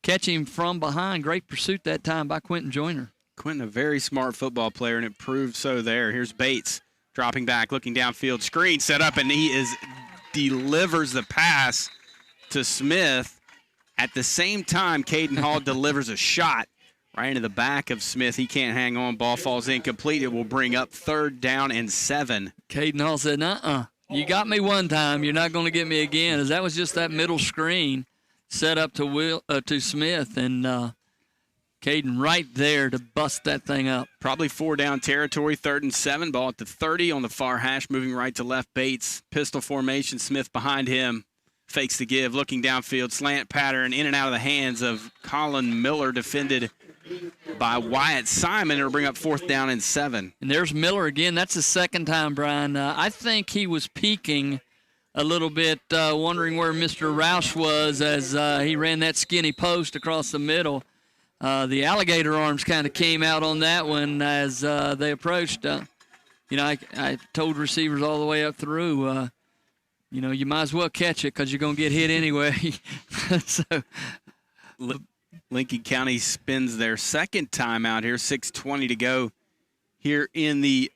catch him from behind. Great pursuit that time by Quentin Joyner. Quentin, a very smart football player, and it proved so there. Here's Bates dropping back, looking downfield. Screen set up, and he delivers the pass to Smith. At the same time, Caden Hall delivers a shot right into the back of Smith. He can't hang on. Ball falls incomplete. It will bring up 3rd down and 7. Caden Hall said, you got me one time. You're not going to get me again. As that was just that middle screen set up to Smith, and Caden right there to bust that thing up. Probably 4 down territory, 3rd and 7. Ball at the 30 on the far hash, moving right to left. Bates, pistol formation. Smith behind him, fakes the give, looking downfield, slant pattern, in and out of the hands of Colin Miller, defended by Wyatt Simon. It'll bring up 4th down and 7. And there's Miller again. That's the second time, Brian. I think he was peeking a little bit, wondering where Mr. Roush was as he ran that skinny post across the middle. The alligator arms kind of came out on that one as they approached. I told receivers all the way up through, you might as well catch it because you're going to get hit anyway. So, Lincoln County spins their second timeout here, 6:20 to go here in the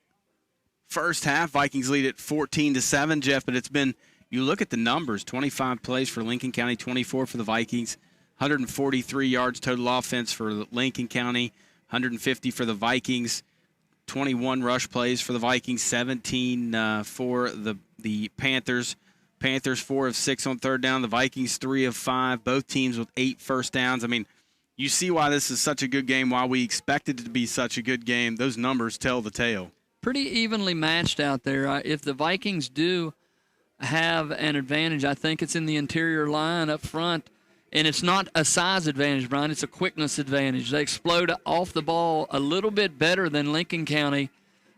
first half. Vikings lead at 14-7, Jeff, but it's been, you look at the numbers, 25 plays for Lincoln County, 24 for the Vikings, 143 yards total offense for Lincoln County, 150 for the Vikings, 21 rush plays for the Vikings, 17 for the Panthers. Panthers 4 of 6 on third down. The Vikings 3 of 5. Both teams with 8 first downs. I mean, you see why this is such a good game, why we expected it to be such a good game. Those numbers tell the tale. Pretty evenly matched out there. If the Vikings do have an advantage, I think it's in the interior line up front. And it's not a size advantage, Brian. It's a quickness advantage. They explode off the ball a little bit better than Lincoln County.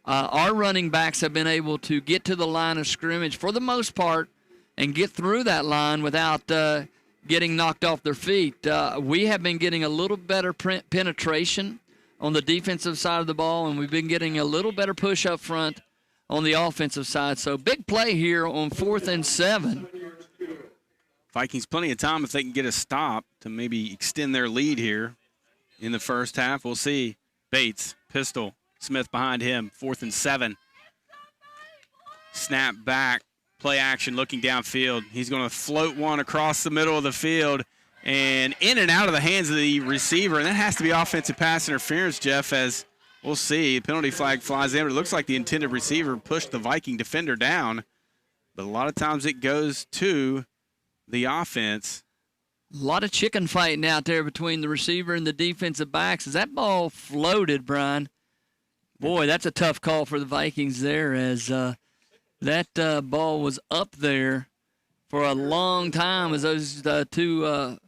Our running backs have been able to get to the line of scrimmage for the most part and get through that line without getting knocked off their feet. We have been getting a little better penetration on the defensive side of the ball, and we've been getting a little better push up front on the offensive side. So big play here on 4th and 7. Vikings plenty of time if they can get a stop to maybe extend their lead here in the first half. We'll see. Bates, pistol, Smith behind him, 4th and 7. Snap back, play action, looking downfield. He's going to float one across the middle of the field and in and out of the hands of the receiver. And that has to be offensive pass interference, Jeff, as we'll see. Penalty flag flies in. It looks like the intended receiver pushed the Viking defender down. But a lot of times it goes to the offense. A lot of chicken fighting out there between the receiver and the defensive backs. As that ball floated, Brian, boy, that's a tough call for the Vikings there, as that ball was up there for a long time as those two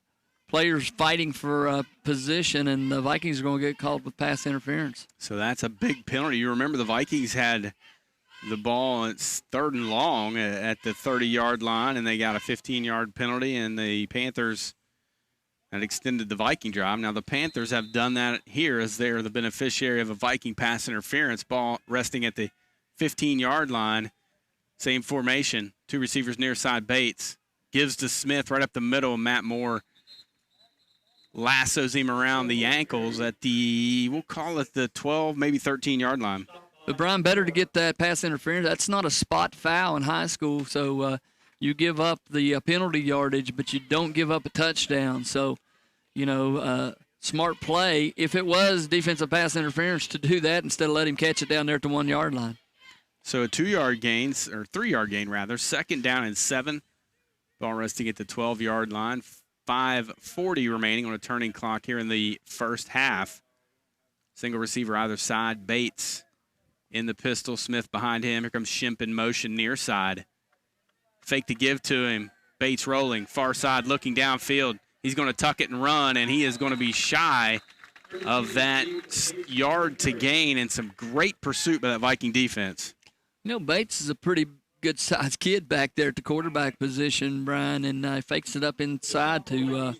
players fighting for position, and the Vikings are going to get called with pass interference. So that's a big penalty. You remember the Vikings had the ball, it's 3rd and long at the 30-yard line, and they got a 15-yard penalty, and the Panthers had extended the Viking drive. Now, the Panthers have done that here as they're the beneficiary of a Viking pass interference. Ball resting at the 15-yard line. Same formation. 2 receivers near side. Bates gives to Smith right up the middle, and Matt Moore lassos him around the ankles at the, we'll call it the 12, maybe 13-yard line. But, Brian, better to get that pass interference. That's not a spot foul in high school, so you give up the penalty yardage, but you don't give up a touchdown. So, smart play. If it was defensive pass interference, to do that instead of let him catch it down there at the 1-yard line. So a 2-yard gain, or 3-yard gain, rather. 2nd down and 7. Ball resting at the 12-yard line. 5:40 remaining on a turning clock here in the first half. Single receiver either side. Bates in the pistol, Smith behind him. Here comes Shimp in motion near side. Fake to give to him. Bates rolling, far side, looking downfield. He's going to tuck it and run, and he is going to be shy of that yard to gain, and some great pursuit by that Viking defense. Bates is a pretty good-sized kid back there at the quarterback position, Brian, and fakes it up inside to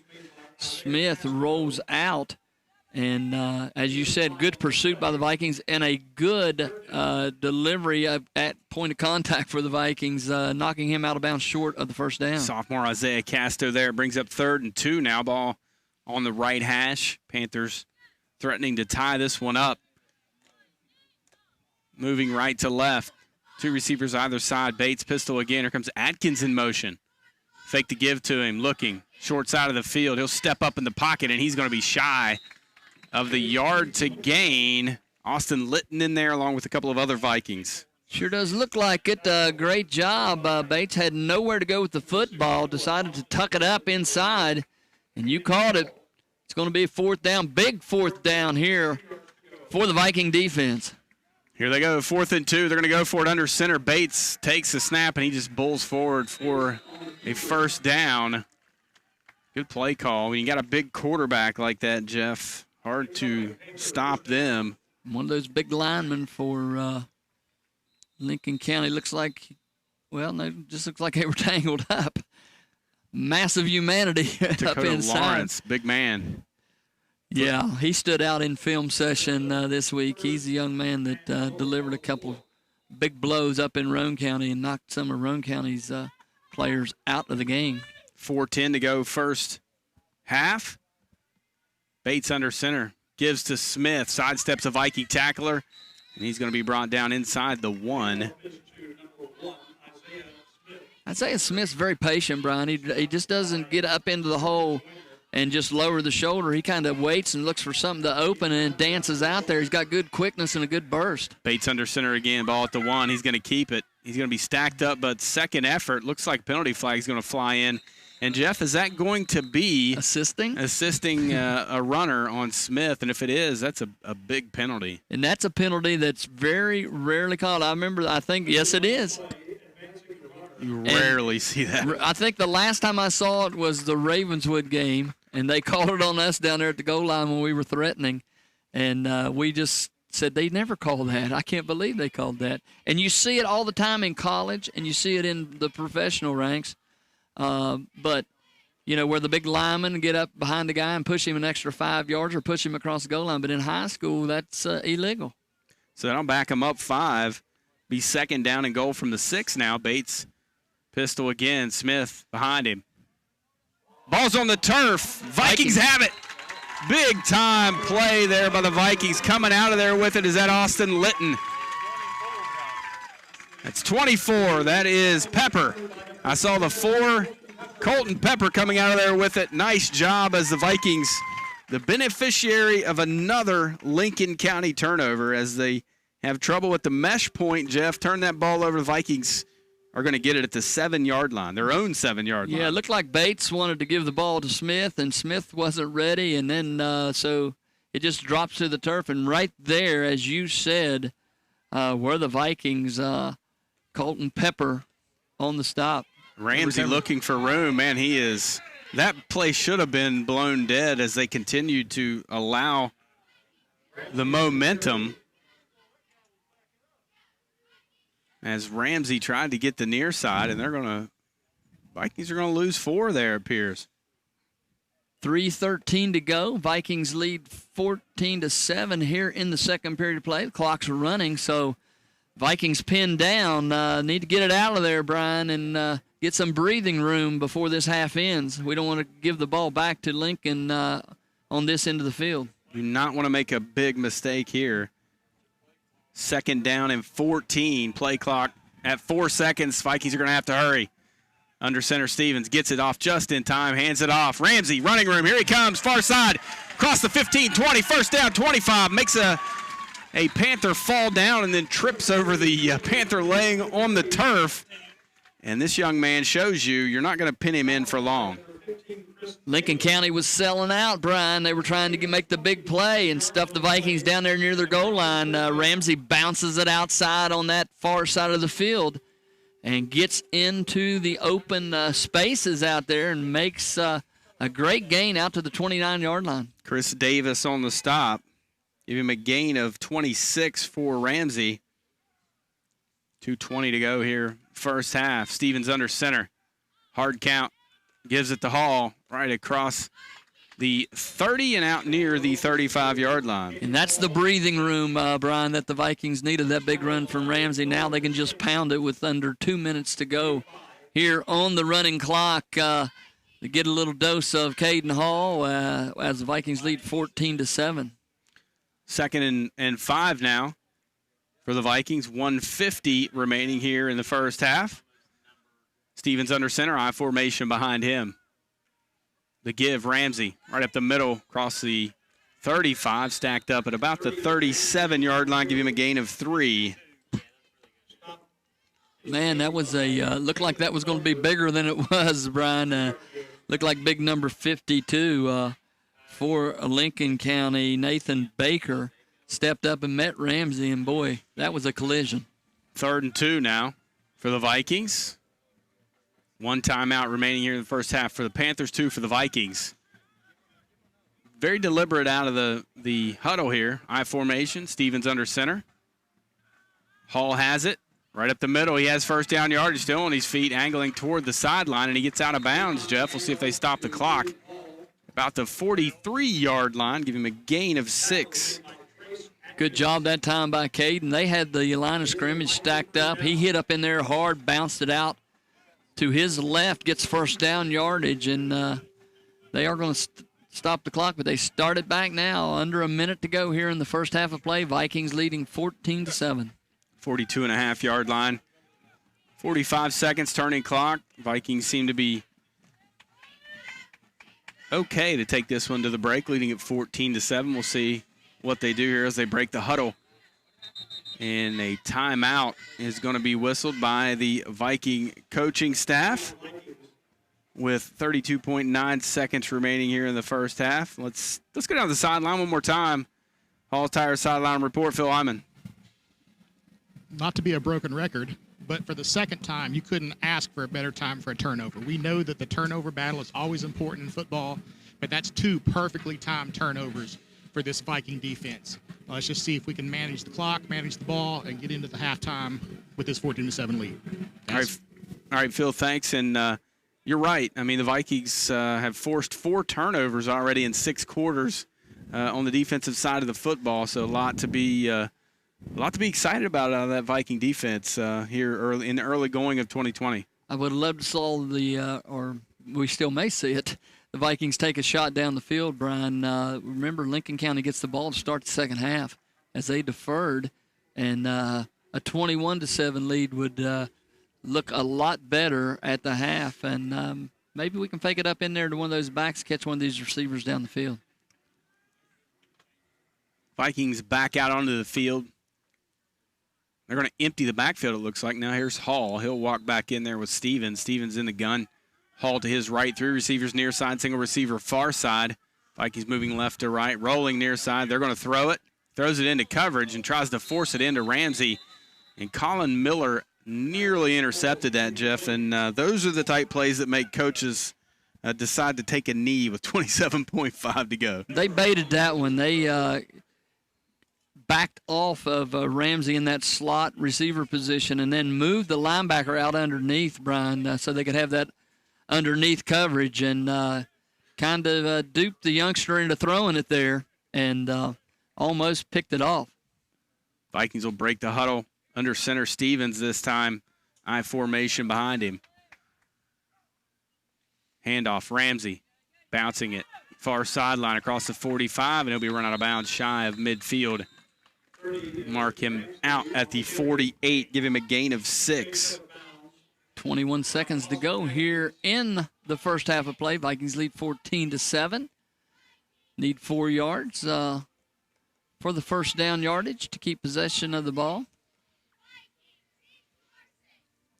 Smith, rolls out. And as you said, good pursuit by the Vikings and a good delivery at point of contact for the Vikings, knocking him out of bounds short of the first down. Sophomore Isaiah Casto there brings up 3rd and 2 now. Ball on the right hash. Panthers threatening to tie this one up. Moving right to left. 2 receivers either side. Bates pistol again. Here comes Atkins in motion. Fake to give to him. Looking. Short side of the field. He'll step up in the pocket, and he's going to be shy of the yard to gain. Austin Litton in there along with a couple of other Vikings. Sure does look like it. Great job. Bates had nowhere to go with the football. Decided to tuck it up inside, and you called it. It's going to be a 4th down. Big 4th down here for the Viking defense. Here they go, 4th and 2. They're going to go for it under center. Bates takes the snap, and he just bulls forward for a first down. Good play call. When you got a big quarterback like that, Jeff, hard to stop them. One of those big linemen for Lincoln County. Looks like, just looks like they were tangled up. Massive humanity up inside. Lawrence, big man. Yeah, he stood out in film session this week. He's the young man that delivered a couple big blows up in Roane County and knocked some of Roane County's players out of the game. 4:10 to go first half. Bates under center. Gives to Smith. Sidesteps a Viking tackler. And he's going to be brought down inside the 1. Isaiah Smith's very patient, Brian. He just doesn't get up into the hole and just lower the shoulder. He kind of waits and looks for something to open and dances out there. He's got good quickness and a good burst. Bates under center again, ball at the 1. He's going to keep it. He's going to be stacked up, but second effort, looks like penalty flag is going to fly in. And, Jeff, is that going to be assisting a runner on Smith? And if it is, that's a big penalty. And that's a penalty that's very rarely called. I think, yes, it is. You rarely see that. I think the last time I saw it was the Ravenswood game, and they called it on us down there at the goal line when we were threatening. And we just said they never called that. I can't believe they called that. And you see it all the time in college, and you see it in the professional ranks. But, where the big linemen get up behind the guy and push him an extra 5 yards or push him across the goal line. But in high school, that's illegal. So that'll back him up 5. Be second down and goal from the 6 now. Bates pistol again. Smith behind him. Ball's on the turf. Vikings have it. Big time play there by the Vikings. Coming out of there with it is that Austin Litton. That's 24. That is Pepper. I saw the 4. Colton Pepper coming out of there with it. Nice job as the Vikings, the beneficiary of another Lincoln County turnover as they have trouble with the mesh point. Jeff, turn that ball over. The Vikings are going to get it at the 7-yard line, their own 7-yard line. Yeah, it looked like Bates wanted to give the ball to Smith, and Smith wasn't ready, and then so it just drops to the turf. And right there, as you said, were the Vikings, Colton Pepper on the stop. Ramsey looking for room. Man, he is. That play should have been blown dead as they continued to allow the momentum. As Ramsey tried to get the near side, and Vikings are going to lose 4 there, it appears. 3:13 to go. Vikings lead 14-7 here in the second period of play. The clock's running, so Vikings pinned down. Need to get it out of there, Brian, and get some breathing room before this half ends. We don't want to give the ball back to Lincoln on this end of the field. Do not want to make a big mistake here. Second down and 14. Play clock at 4 seconds. Vikings are going to have to hurry. Under center, Stevens gets it off just in time, hands it off. Ramsey, running room. Here he comes, far side. Across the 15, 20, first down, 25. Makes a Panther fall down and then trips over the Panther laying on the turf. And this young man shows you're not going to pin him in for long. Lincoln County was selling out, Brian. They were trying to make the big play and stuff the Vikings down there near their goal line. Ramsey bounces it outside on that far side of the field and gets into the open spaces out there and makes a great gain out to the 29-yard line. Chris Davis on the stop. Give him a gain of 26 for Ramsey. 2:20 to go here, first half. Stevens under center. Hard count. Gives it to Hall right across the 30 and out near the 35-yard line. And that's the breathing room, Brian, that the Vikings needed, that big run from Ramsey. Now they can just pound it with under 2 minutes to go here on the running clock. To get a little dose of Caden Hall as the Vikings lead 14-7. Second and 5 now for the Vikings. 1:50 remaining here in the first half. Stevens under center, I formation behind him. The give, Ramsey, right up the middle, across the 35, stacked up at about the 37-yard line. Give him a gain of 3. Man, that was looked like that was going to be bigger than it was, Brian. Looked like big number 52 for Lincoln County. Nathan Baker stepped up and met Ramsey, and boy, that was a collision. 3rd and 2 now for the Vikings. 1 timeout remaining here in the first half for the Panthers, 2 for the Vikings. Very deliberate out of the huddle here. I formation, Stevens under center. Hall has it. Right up the middle, he has first down yardage, still on his feet, angling toward the sideline, and he gets out of bounds, Jeff. We'll see if they stop the clock. About the 43-yard line, give him a gain of 6. Good job that time by Caden. They had the line of scrimmage stacked up. He hit up in there hard, bounced it out to his left, gets first down yardage, and they are going to stop the clock, but they start it back now. Under a minute to go here in the first half of play. Vikings leading 14-7. 42.5-yard line. 45 seconds turning clock. Vikings seem to be okay to take this one to the break, leading at 14-7. We'll see what they do here as they break the huddle. And a timeout is going to be whistled by the Viking coaching staff with 32.9 seconds remaining here in the first half. Let's go down the sideline one more time. Hall Tire sideline report, Phil Hyman. Not to be a broken record, but for the second time, you couldn't ask for a better time for a turnover. We know that the turnover battle is always important in football, but that's 2 perfectly timed turnovers for this Viking defense. Let's just see if we can manage the clock, manage the ball, and get into the halftime with this 14-7 lead. All right, Phil, thanks. And you're right. I mean, the Vikings have forced 4 turnovers already in 6 quarters on the defensive side of the football, so a lot to be excited about out of that Viking defense here early in the early going of 2020. I would love to see or we still may see it, the Vikings take a shot down the field, Brian. Remember, Lincoln County gets the ball to start the second half as they deferred, and a 21-7 lead would look a lot better at the half, and maybe we can fake it up in there to one of those backs, catch one of these receivers down the field. Vikings back out onto the field. They're going to empty the backfield, it looks like. Now here's Hall. He'll walk back in there with Stevens. Stevens in the gun. Hall to his right. 3 receivers near side, single receiver far side. Vikings moving left to right, rolling near side. They're going to throw it. Throws it into coverage and tries to force it into Ramsey. And Colin Miller nearly intercepted that, Jeff. And those are the type plays that make coaches decide to take a knee with 27.5 to go. They baited that one. They backed off of Ramsey in that slot receiver position and then moved the linebacker out underneath, Brian, so they could have that underneath coverage and kind of duped the youngster into throwing it there and almost picked it off. Vikings will break the huddle under center Stevens this time. I formation behind him. Handoff, Ramsey bouncing it. Far sideline across the 45, and he'll be run out of bounds shy of midfield. Mark him out at the 48, give him a gain of 6. 21 seconds to go here in the first half of play. Vikings lead 14-7. Need 4 yards for the first down yardage to keep possession of the ball.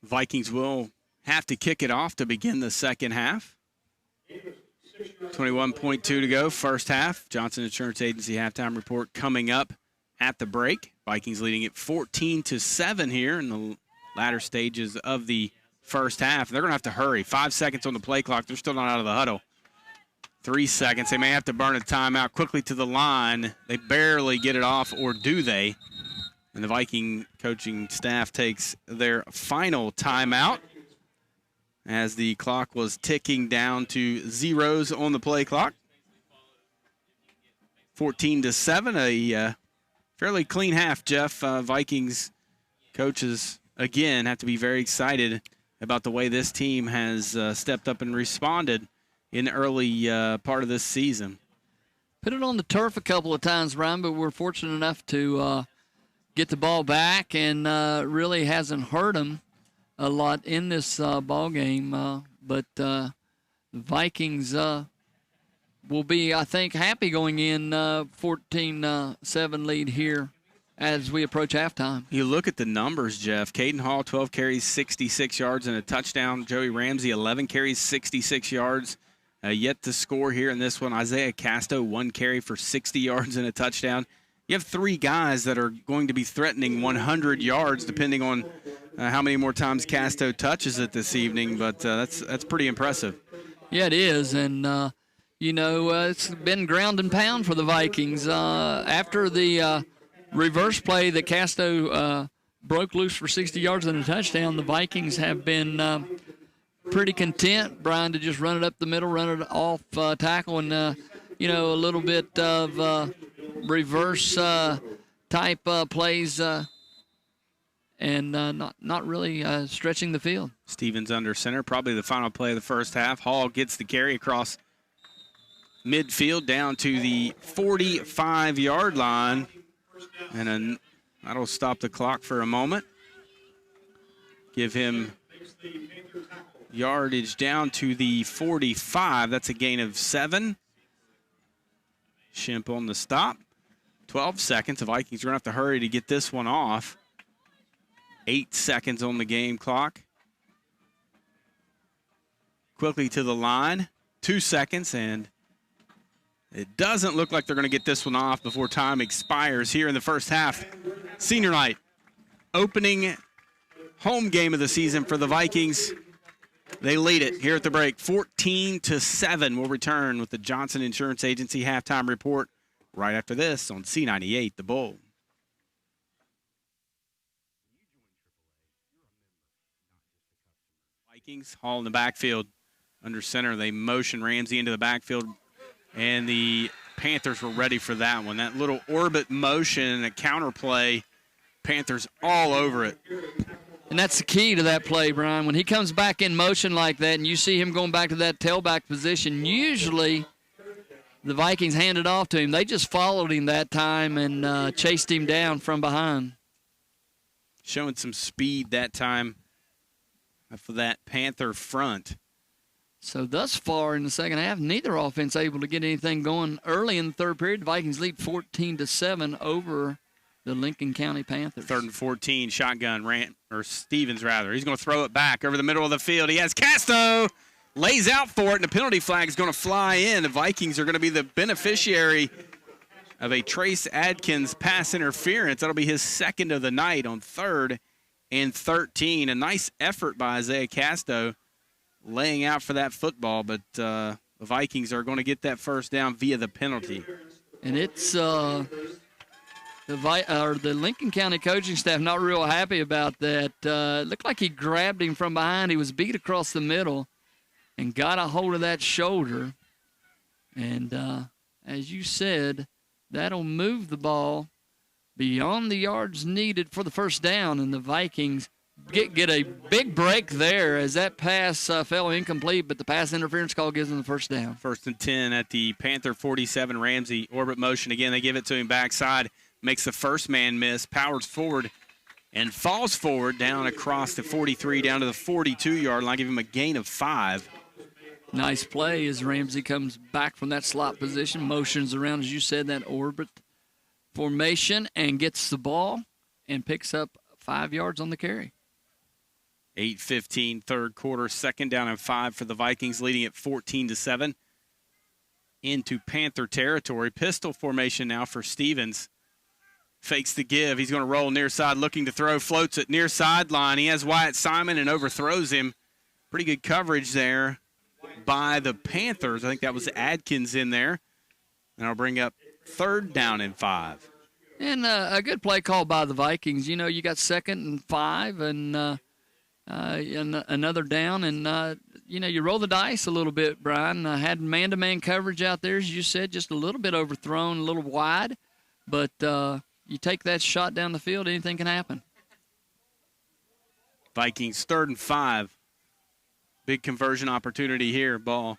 Vikings will have to kick it off to begin the second half. 21.2 to go, first half. Johnson Insurance Agency halftime report coming up at the break. Vikings leading it 14-7 here in the latter stages of the first half. They're going to have to hurry. 5 seconds on the play clock. They're still not out of the huddle. 3 seconds. They may have to burn a timeout quickly to the line. They barely get it off, or do they? And the Viking coaching staff takes their final timeout as the clock was ticking down to zeros on the play clock. 14-7, a fairly clean half, Jeff. Vikings coaches, again, have to be very excited about the way this team has stepped up and responded in the early part of this season. Put it on the turf a couple of times, Brian, but we're fortunate enough to get the ball back, and really hasn't hurt them a lot in this ball game. But the Vikings will be, I think, happy going in 14-7 lead here as we approach halftime. You look at the numbers, Jeff. Caden Hall, 12 carries, 66 yards, and a touchdown. Joey Ramsey, 11 carries, 66 yards. Yet to score here in this one. Isaiah Casto, 1 carry for 60 yards and a touchdown. You have 3 guys that are going to be threatening 100 yards, depending on how many more times Casto touches it this evening. But that's pretty impressive. Yeah, it is. And, it's been ground and pound for the Vikings. After the reverse play that Casto broke loose for 60 yards and a touchdown, the Vikings have been pretty content, Brian, to just run it up the middle, run it off tackle, and, a little bit of reverse type plays and not really stretching the field. Stevens under center, probably the final play of the first half. Hall gets the carry across midfield down to the 45-yard line. And that'll stop the clock for a moment. Give him yardage down to the 45. That's a gain of 7. Shimp on the stop. 12 seconds. The Vikings are going to have to hurry to get this one off. 8 seconds on the game clock. Quickly to the line. 2 seconds, and it doesn't look like they're going to get this one off before time expires here in the first half. Senior night, opening home game of the season for the Vikings. They lead it here at the break, 14-7. We'll return with the Johnson Insurance Agency halftime report right after this on C98, The Bull. Vikings, Hall in the backfield. Under center, they motion Ramsey into the backfield, and the Panthers were ready for that one. That little orbit motion, a counter play, Panthers all over it. And that's the key to that play, Brian. When he comes back in motion like that and you see him going back to that tailback position, usually the Vikings handed off to him. They just followed him that time and chased him down from behind. Showing some speed that time for that Panther front. So thus far in the second half, neither offense able to get anything going early in the third period. The Vikings lead 14-7 over the Lincoln County Panthers. 3rd and 14, shotgun, Stevens rather. He's going to throw it back over the middle of the field. He has Casto, lays out for it, and the penalty flag is going to fly in. The Vikings are going to be the beneficiary of a Trace Adkins pass interference. That'll be his second of the night on 3rd and 13. A nice effort by Isaiah Casto, laying out for that football, but the Vikings are going to get that first down via the penalty. And it's the Lincoln County coaching staff not real happy about that. Looked like he grabbed him from behind. He was beat across the middle and got a hold of that shoulder. And as you said, that'll move the ball beyond the yards needed for the first down, and the Vikings get a big break there as that pass fell incomplete, but the pass interference call gives them the first down. 1st and 10 at the Panther 47. Ramsey, orbit motion again. They give it to him backside. Makes the first man miss, powers forward, and falls forward down across the 43, down to the 42-yard line. Give him a gain of 5. Nice play as Ramsey comes back from that slot position, motions around, as you said, that orbit formation, and gets the ball and picks up 5 yards on the carry. 8:15, third quarter, 2nd down and 5 for the Vikings, leading at 14-7 into Panther territory. Pistol formation now for Stevens. Fakes the give. He's going to roll near side, looking to throw, floats it near sideline. He has Wyatt Simon and overthrows him. Pretty good coverage there by the Panthers. I think that was Adkins in there. And I'll bring up 3rd down and 5. And a good play call by the Vikings. You know, you got 2nd and 5 and another down, and you roll the dice a little bit, Brian. Had man-to-man coverage out there, as you said, just a little bit overthrown, a little wide, but you take that shot down the field, anything can happen. Vikings 3rd and 5. Big conversion opportunity here. Ball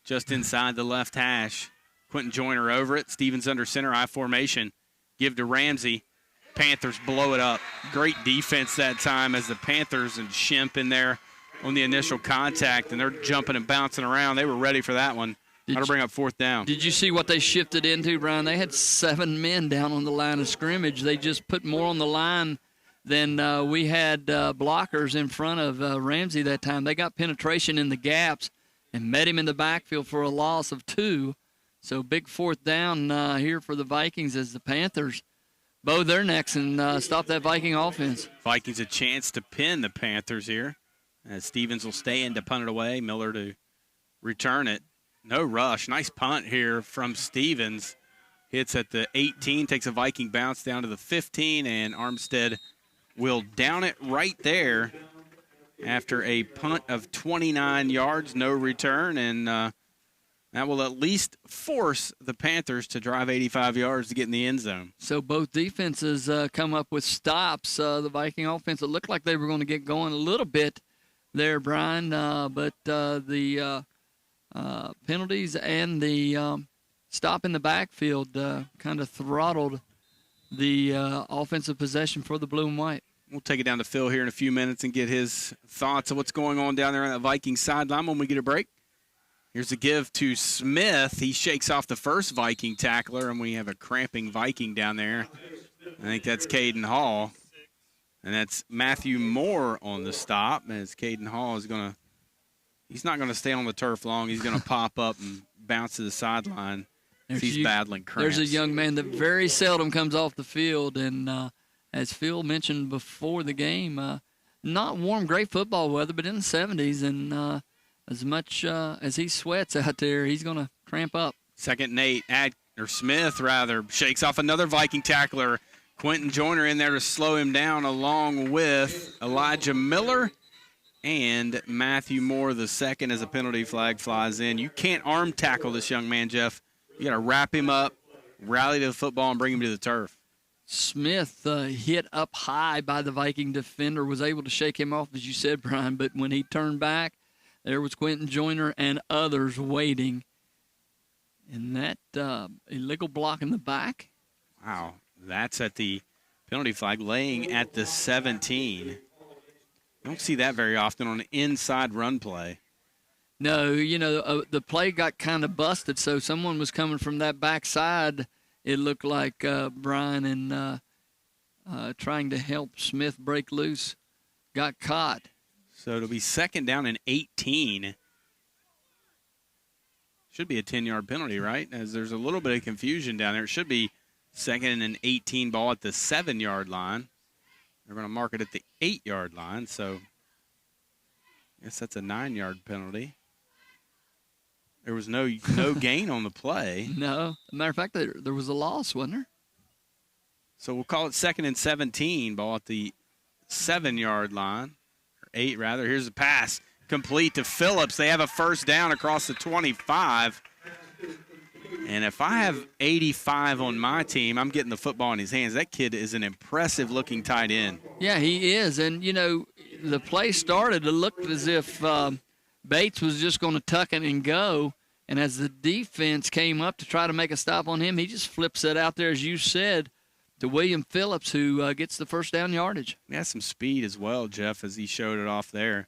just inside the left hash. Quentin Joyner over it. Stevens under center, I formation. Give to Ramsey. Panthers blow it up. Great defense that time as the Panthers and Shimp in there on the initial contact, and they're jumping and bouncing around. They were ready for that one. How to bring up 4th down. Did you see what they shifted into, Brian? They had 7 men down on the line of scrimmage. They just put more on the line than we had blockers in front of Ramsey that time. They got penetration in the gaps and met him in the backfield for a loss of 2. So big 4th down here for the Vikings as the Panthers bow their necks and stop that Viking offense. Vikings a chance to pin the Panthers here. As Stevens will stay in to punt it away. Miller to return it. No rush. Nice punt here from Stevens. Hits at the 18, takes a Viking bounce down to the 15, and Armstead will down it right there after a punt of 29 yards, no return, and that will at least force the Panthers to drive 85 yards to get in the end zone. So both defenses come up with stops. The Viking offense, it looked like they were going to get going a little bit there, Brian, but the penalties and the stop in the backfield kind of throttled the offensive possession for the blue and white. We'll take it down to Phil here in a few minutes and get his thoughts on what's going on down there on that Viking sideline when we get a break. Here's a give to Smith. He shakes off the first Viking tackler, and we have a cramping Viking down there. I think that's Caden Hall. And that's Matthew Moore on the stop, as Caden Hall is going to – he's not going to stay on the turf long. He's going to pop up and bounce to the sideline. He's battling cramps. There's a young man that very seldom comes off the field, and as Phil mentioned before the game, not warm, great football weather, but in the 70s, and as much as he sweats out there, he's going to cramp up. Second and 8, Smith shakes off another Viking tackler. Quentin Joyner in there to slow him down, along with Elijah Miller and Matthew Moore the second, as a penalty flag flies in. You can't arm tackle this young man, Jeff. You got to wrap him up, rally to the football, and bring him to the turf. Smith hit up high by the Viking defender, was able to shake him off, as you said, Brian, but when he turned back, there was Quentin Joyner and others waiting. And that illegal block in the back. Wow, that's at the penalty flag, laying at the 17. You don't see that very often on an inside run play. No, the play got kind of busted, so someone was coming from that backside, it looked like, Brian, and trying to help Smith break loose. Got caught. So it'll be second down and 18. Should be a 10-yard penalty, right? As there's a little bit of confusion down there. It should be second and 18 ball at the 7-yard line. They're going to mark it at the 8-yard line, so I guess that's a 9-yard penalty. There was no gain on the play. No. As a matter of fact, there was a loss, wasn't there? So we'll call it second and 17 ball at the 7-yard line. 8 rather. Here's a pass complete to Phillips. They have a first down across the 25. And if I have 85 on my team, I'm getting the football in his hands. That kid is an impressive-looking tight end. Yeah, he is. And, the play started, it looked as if Bates was just going to tuck it and go. And as the defense came up to try to make a stop on him, he just flips it out there, as you said, to William Phillips, who gets the first down yardage. He has some speed as well, Jeff, as he showed it off there.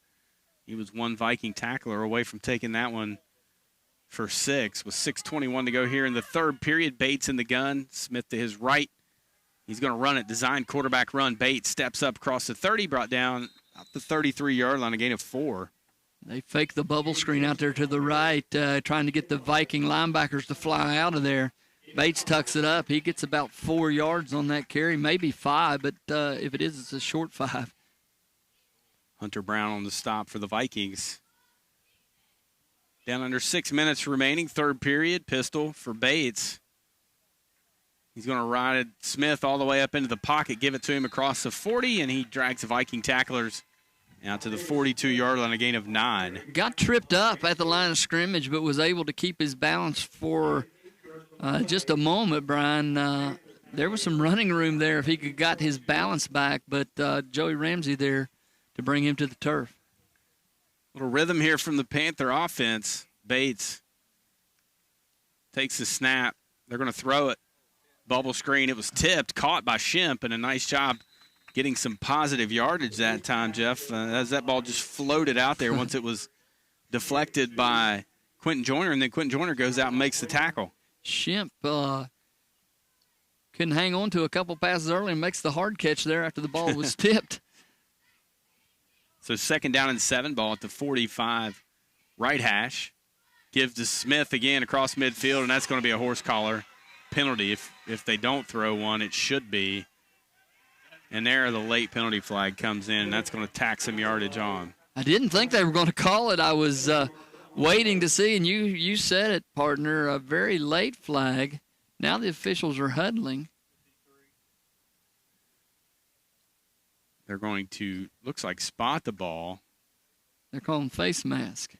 He was one Viking tackler away from taking that one for 6, with 6:21 to go here in the third period. Bates in the gun. Smith to his right. He's going to run it. Designed quarterback run. Bates steps up across the 30, brought down out the 33-yard line, a gain of 4. They fake the bubble screen out there to the right, trying to get the Viking linebackers to fly out of there. Bates tucks it up. He gets about 4 yards on that carry, maybe 5, but if it is, it's a short 5. Hunter Brown on the stop for the Vikings. Down under 6 minutes remaining, third period. Pistol for Bates. He's going to ride Smith all the way up into the pocket, give it to him across the 40, and he drags the Viking tacklers out to the 42-yard line, a gain of 9. Got tripped up at the line of scrimmage, but was able to keep his balance for just a moment, Brian. There was some running room there if he could got his balance back, but Joey Ramsey there to bring him to the turf. Little rhythm here from the Panther offense. Bates takes the snap. They're going to throw it. Bubble screen. It was tipped, caught by Shemp, and a nice job getting some positive yardage that time, Jeff, as that ball just floated out there once it was deflected by Quentin Joyner, and then Quentin Joyner goes out and makes the tackle. Shemp couldn't hang on to a couple passes early and makes the hard catch there after the ball was tipped. So second down and 7, ball at the 45 right hash. Gives to Smith again across midfield, and that's going to be a horse collar penalty. If they don't throw one, it should be. And there the late penalty flag comes in, and that's going to tack some yardage on. I didn't think they were going to call it. I was waiting to see, and you said it, partner, a very late flag. Now the officials are huddling. They're going to, looks like, spot the ball. They're calling face mask.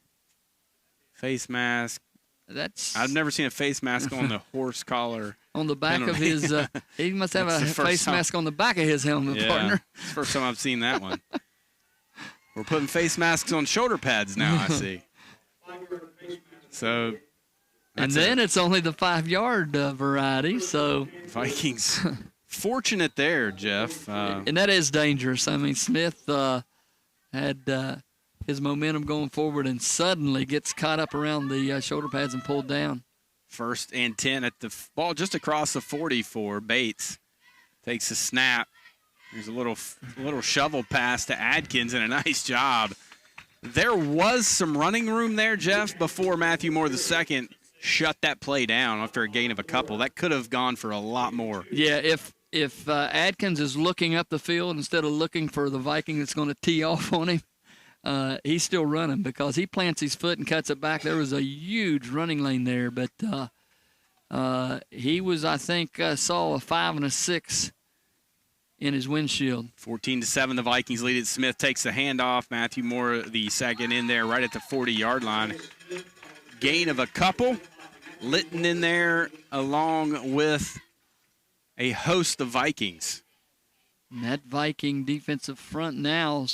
Face mask. I've never seen a face mask on the horse collar. On the back penalty. of his, he must have a face mask on the back of his helmet, partner. It's the first time I've seen that one. We're putting face masks on shoulder pads now, I see. So, and then it's only the 5-yard variety. So Vikings fortunate there, Jeff. And that is dangerous. I mean, Smith had his momentum going forward and suddenly gets caught up around the shoulder pads and pulled down. 1st and 10 at the ball just across the 40 for Bates. Takes a snap. There's a little shovel pass to Adkins, and a nice job. There was some running room there, Jeff, before Matthew Moore II shut that play down after a gain of a couple. That could have gone for a lot more. Yeah, if Adkins is looking up the field instead of looking for the Viking that's going to tee off on him, he's still running because he plants his foot and cuts it back. There was a huge running lane there, but he was, I think, saw a 5 and a 6 in his windshield. 14-7, the Vikings lead it. Smith takes the handoff. Matthew Moore, the second, in there right at the 40-yard line. Gain of a couple. Litton in there along with a host of Vikings. And that Viking defensive front now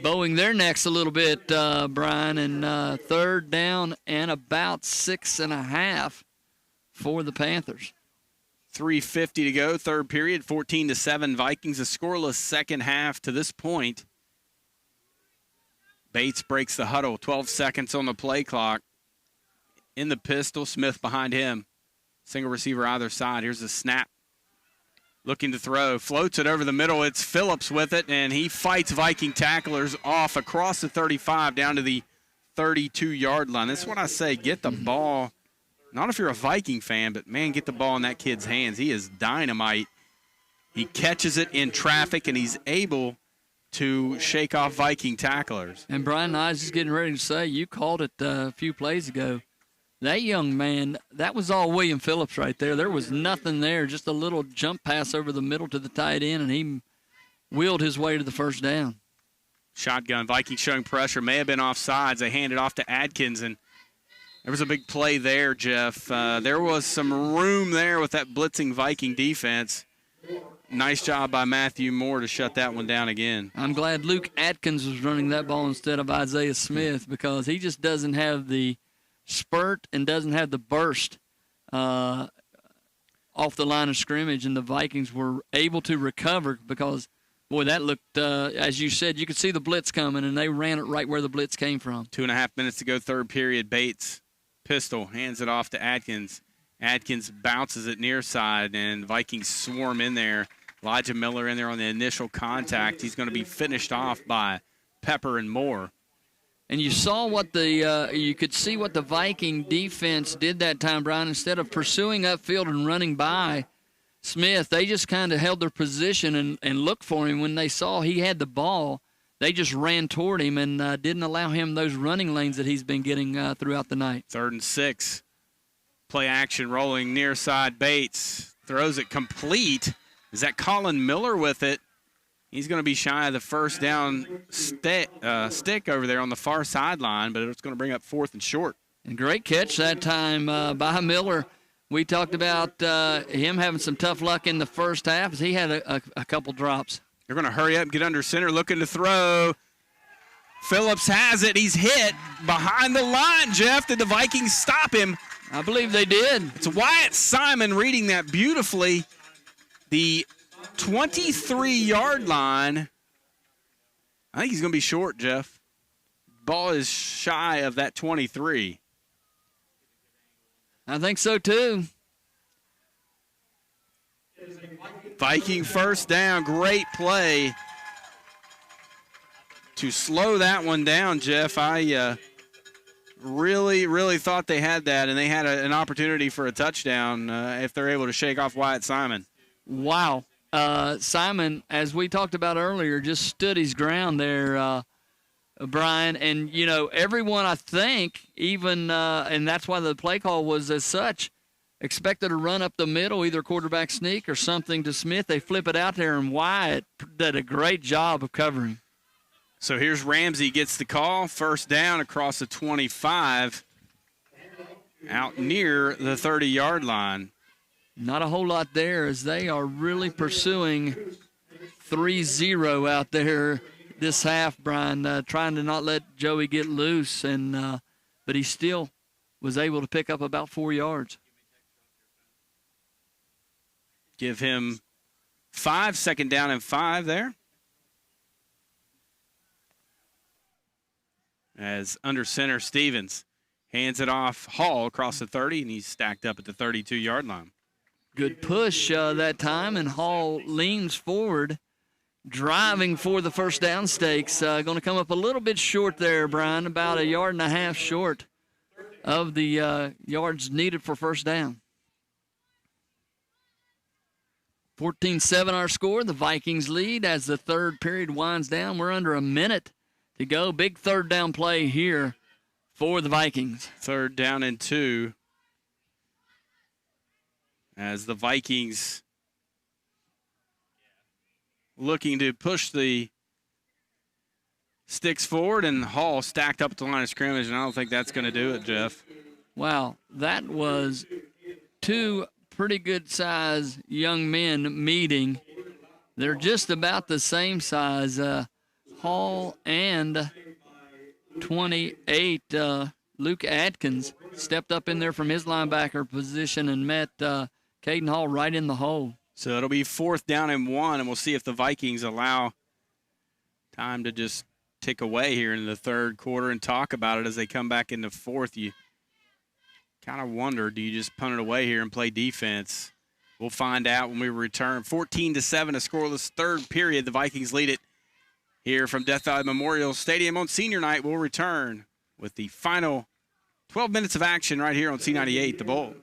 bowing their necks a little bit, Brian, and 3rd down and about 6.5 for the Panthers. 3:50 to go, 3rd period, 14-7 Vikings, a scoreless second half to this point. Bates breaks the huddle, 12 seconds on the play clock. In the pistol, Smith behind him. Single receiver either side. Here's the snap. Looking to throw, floats it over the middle. It's Phillips with it, and he fights Viking tacklers off across the 35 down to the 32-yard line. That's what I say, get the ball. Not if you're a Viking fan, but, man, get the ball in that kid's hands. He is dynamite. He catches it in traffic, and he's able to shake off Viking tacklers. And, Brian, I was just getting ready to say, you called it a few plays ago. That young man, that was all William Phillips right there. There was nothing there, just a little jump pass over the middle to the tight end, and he wheeled his way to the 1st down. Shotgun, Vikings showing pressure. May have been offsides. They hand it off to Adkins, and there was a big play there, Jeff. There was some room there with that blitzing Viking defense. Nice job by Matthew Moore to shut that one down again. I'm glad Luke Atkins was running that ball instead of Isaiah Smith because he just doesn't have the spurt and doesn't have the burst off the line of scrimmage, and the Vikings were able to recover because, boy, that looked, as you said, you could see the blitz coming, and they ran it right where the blitz came from. 2.5 minutes to go, 3rd period. Bates, pistol, hands it off to Adkins. Atkins bounces it near side, and Vikings swarm in there. Elijah Miller in there on the initial contact. He's going to be finished off by Pepper and Moore. And you saw what you could see what the Viking defense did that time, Brian. Instead of pursuing upfield and running by Smith, they just kind of held their position and looked for him. When they saw he had the ball, they just ran toward him and didn't allow him those running lanes that he's been getting throughout the night. 3rd and 6. Play action rolling near side. Bates throws it complete. Is that Colin Miller with it? He's going to be shy of the 1st down stick over there on the far sideline, but it's going to bring up 4th and short. And great catch that time by Miller. We talked about him having some tough luck in the first half as he had a couple drops. They're going to hurry up and get under center, looking to throw. Phillips has it. He's hit behind the line, Jeff. Did the Vikings stop him? I believe they did. It's Wyatt Simon reading that beautifully. The 23-yard line. I think he's going to be short, Jeff. Ball is shy of that 23. I think so, too. Viking 1st down. Great play to slow that one down, Jeff. I really thought they had that, and they had an opportunity for a touchdown if they're able to shake off Wyatt Simon. Wow. Simon, as we talked about earlier, just stood his ground there, Brian. And, you know, everyone, I think, even and that's why the play call was as such, expected to run up the middle, either quarterback sneak or something to Smith. They flip it out there, and Wyatt did a great job of covering. So here's Ramsey gets the call. 1st down across the 25 out near the 30-yard line. Not a whole lot there as they are really pursuing 3-0 out there this half, Brian, trying to not let Joey get loose. But he's still was able to pick up about 4 yards. Give him 5, 2nd down and 5 there. As under center, Stevens hands it off Hall across the 30, and he's stacked up at the 32-yard line. Good push that time, and Hall leans forward, driving for the first down stakes. Going to come up a little bit short there, Brian, about 1.5 yards short of the yards needed for first down. 14-7 our score. The Vikings lead as the third period winds down. We're under a minute to go. Big third down play here for the Vikings. 3rd down and 2. As the Vikings looking to push the sticks forward, and Hall stacked up at the line of scrimmage, and I don't think that's going to do it, Jeff. Wow, that was 2 pretty good size young men meeting. They're just about the same size. Hall and 28, Luke Atkins, stepped up in there from his linebacker position and met Caden Hall right in the hole. So it'll be 4th down and 1, and we'll see if the Vikings allow time to just tick away here in the third quarter and talk about it as they come back into fourth. You kind of wonder, do you just punt it away here and play defense? We'll find out when we return. 14-7, a scoreless third period. The Vikings lead it here from Death Valley Memorial Stadium on senior night. We'll return with the final 12 minutes of action right here on C98, The Bull.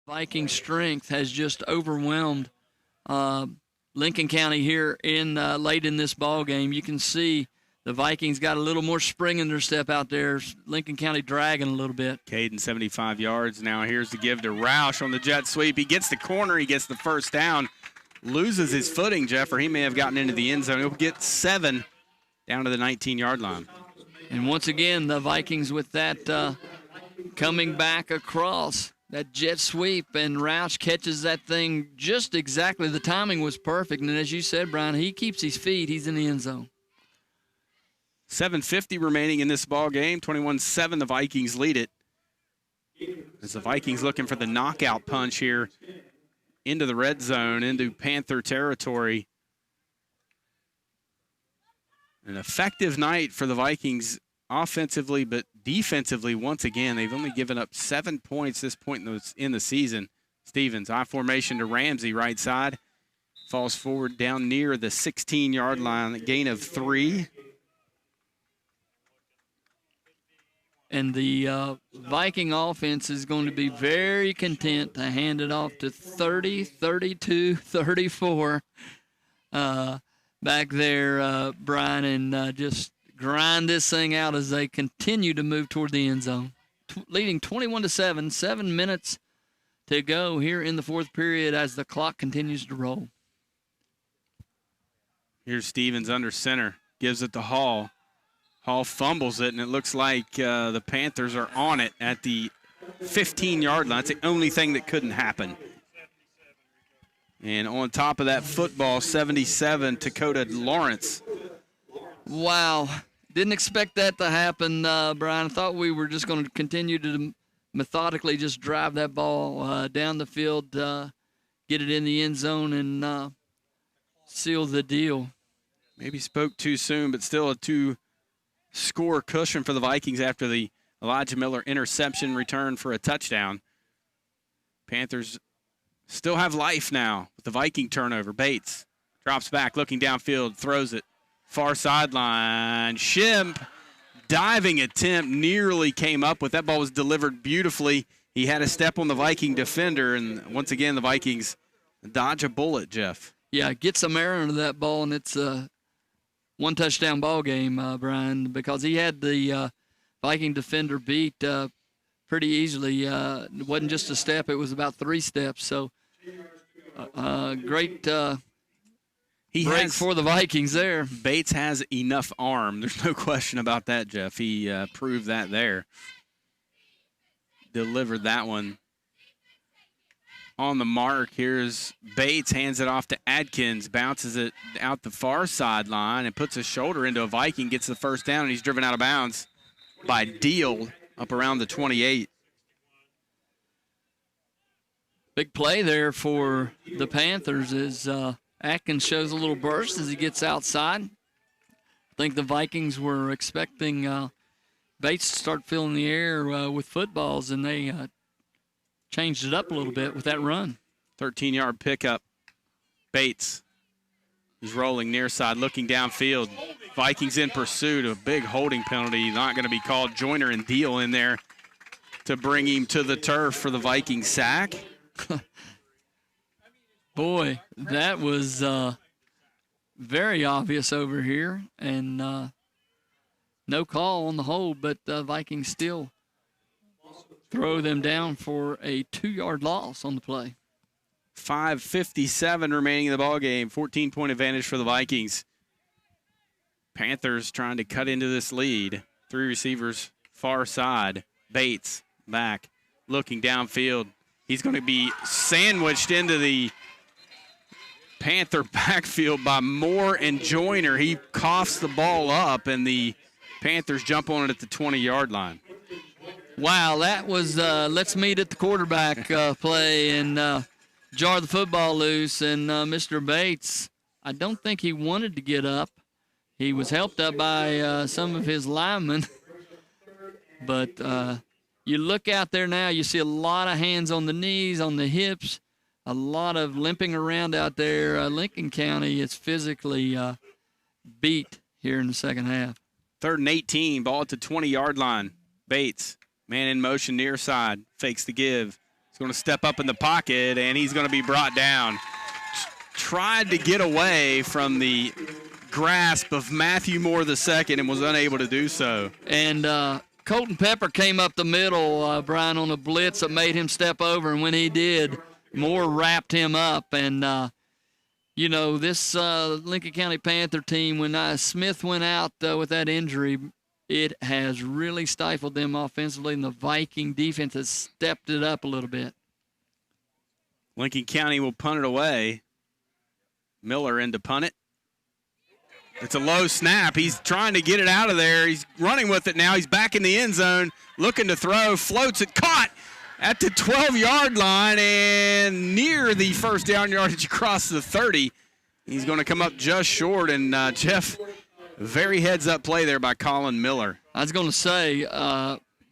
Viking strength has just overwhelmed Lincoln County here in late in this ball game. You can see the Vikings got a little more spring in their step out there. Lincoln County dragging a little bit. Caden 75 yards now. Here's the give to Roush on the jet sweep. He gets the corner. He gets the first down. Loses his footing, Jeff, or he may have gotten into the end zone. He'll get 7 down to the 19-yard line. And once again, the Vikings with that coming back across. That jet sweep, and Roush catches that thing just exactly. The timing was perfect. And as you said, Brian, he keeps his feet. He's in the end zone. 7:50 remaining in this ball game. 21-7, the Vikings lead it. As the Vikings looking for the knockout punch here into the red zone, into Panther territory. An effective night for the Vikings offensively, but defensively, once again, they've only given up 7 points this point in the season. Stevens, I formation to Ramsey, right side. Falls forward down near the 16-yard line, a gain of 3. And the Viking offense is going to be very content to hand it off to 30, 32, 34 back there, Brian, and just grind this thing out as they continue to move toward the end zone. Leading 21-7, 7 minutes to go here in the fourth period as the clock continues to roll. Here's Stevens under center, gives it to Hall. Hall fumbles it, and it looks like the Panthers are on it at the 15-yard line. It's the only thing that couldn't happen. And on top of that football, 77, Dakota Lawrence. Wow. Didn't expect that to happen, Brian. I thought we were just going to continue to methodically just drive that ball down the field, get it in the end zone, and seal the deal. Maybe spoke too soon, but still a 2-score cushion for the Vikings after the Elijah Miller interception return for a touchdown. Panthers still have life now with the Viking turnover. Bates drops back, looking downfield, throws it. Far sideline, Shimp, diving attempt, nearly came up with. That ball was delivered beautifully. He had a step on the Viking defender, and once again, the Vikings dodge a bullet, Jeff. Yeah, get some air into that ball, and it's a one-touchdown ball game, Brian, because he had the Viking defender beat pretty easily. It wasn't just a step. It was about 3 steps. So great break for the Vikings there. Bates has enough arm. There's no question about that, Jeff. He proved that there. Delivered that one on the mark. Here's Bates, hands it off to Adkins, bounces it out the far sideline and puts a shoulder into a Viking, gets the first down, and he's driven out of bounds by Deal up around the 28. Big play there for the Panthers as Atkins shows a little burst as he gets outside. I think the Vikings were expecting Bates to start filling the air with footballs, and they changed it up a little bit with that run. 13-yard pickup. Bates. He's rolling near side, looking downfield. Vikings in pursuit. A big holding penalty. Not going to be called. Joyner and Deal in there to bring him to the turf for the Viking sack. Boy, that was very obvious over here. And no call on the hold, but the Vikings still throw them down for a 2-yard loss on the play. 5:57 remaining in the ball game. 14-point advantage for the Vikings. Panthers trying to cut into this lead. 3 receivers far side. Bates back, looking downfield. He's going to be sandwiched into the Panther backfield by Moore and Joyner. He coughs the ball up, and the Panthers jump on it at the 20-yard line. Wow, that was let's meet at the quarterback play and jar the football loose. And Mr. Bates, I don't think he wanted to get up. He was helped up by some of his linemen. But you look out there now, you see a lot of hands on the knees, on the hips, a lot of limping around out there. Lincoln County is physically beat here in the second half. 3rd and 18, ball at the 20-yard line. Bates, man in motion near side, fakes the give, He's going to step up in the pocket, and he's going to be brought down. Tried to get away from the grasp of Matthew Moore II and was unable to do so. And Colton Pepper came up the middle, Brian, on a blitz that made him step over, and when he did, Moore wrapped him up. And, this Lincoln County Panther team, when Smith went out with that injury, it has really stifled them offensively, and the Viking defense has stepped it up a little bit. Lincoln County will punt it away. Miller in to punt it. It's a low snap. He's trying to get it out of there. He's running with it now. He's back in the end zone, looking to throw, floats it, caught at the 12-yard line and near the first down yardage across the 30. He's going to come up just short, and Jeff, very heads-up play there by Colin Miller. I was going to say,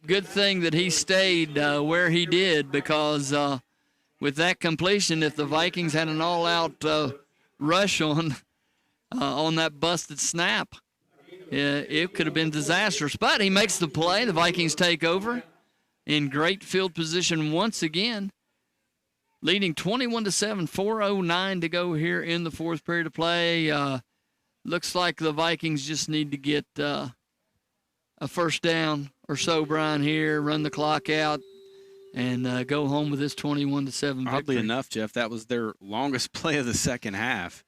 good thing that he stayed where he did, because with that completion, if the Vikings had an all-out rush on that busted snap, it could have been disastrous. But he makes the play. The Vikings take over in great field position once again, leading 21-7, 4:09 to go here in the fourth period of play. Looks like the Vikings just need to get a first down or so, Brian, here, run the clock out, and go home with this 21-7 victory. Oddly enough, Jeff, that was their longest play of the second half.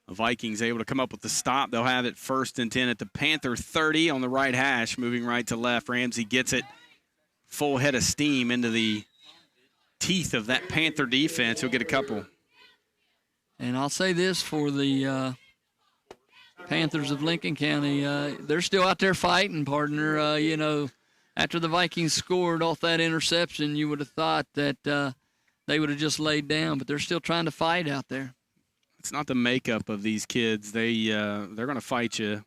The Vikings able to come up with the stop. They'll have it 1st and 10 at the Panther 30 on the right hash, moving right to left. Ramsey gets it full head of steam into the teeth of that Panther defense. He'll get a couple. And I'll say this for the Panthers of Lincoln County, they're still out there fighting, partner. After the Vikings scored off that interception, you would have thought that they would have just laid down, but they're still trying to fight out there. It's not the makeup of these kids. They're going to fight you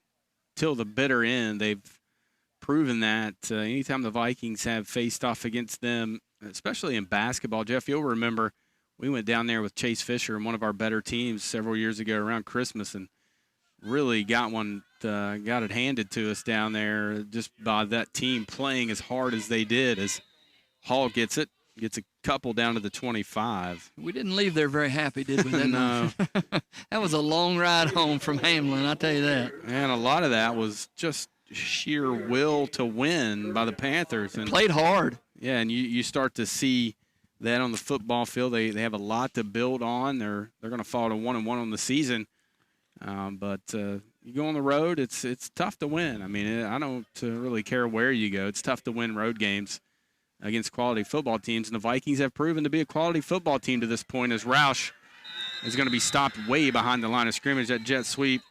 till the bitter end. They've proven that anytime the Vikings have faced off against them, especially in basketball. Jeff, you'll remember we went down there with Chase Fisher and one of our better teams several years ago around Christmas, and really got it handed to us down there just by that team playing as hard as they did. As Hall gets a couple down to the 25. We didn't leave there very happy, did we? No. That was a long ride home from Hamlin, I'll tell you that. And a lot of that was just sheer will to win by the Panthers. And played hard. Yeah, and you start to see that on the football field. They have a lot to build on. They're going to fall to 1-1 on the season. But you go on the road, it's tough to win. I mean, I don't really care where you go. It's tough to win road games against quality football teams, and the Vikings have proven to be a quality football team to this point, as Roush is going to be stopped way behind the line of scrimmage. That jet sweep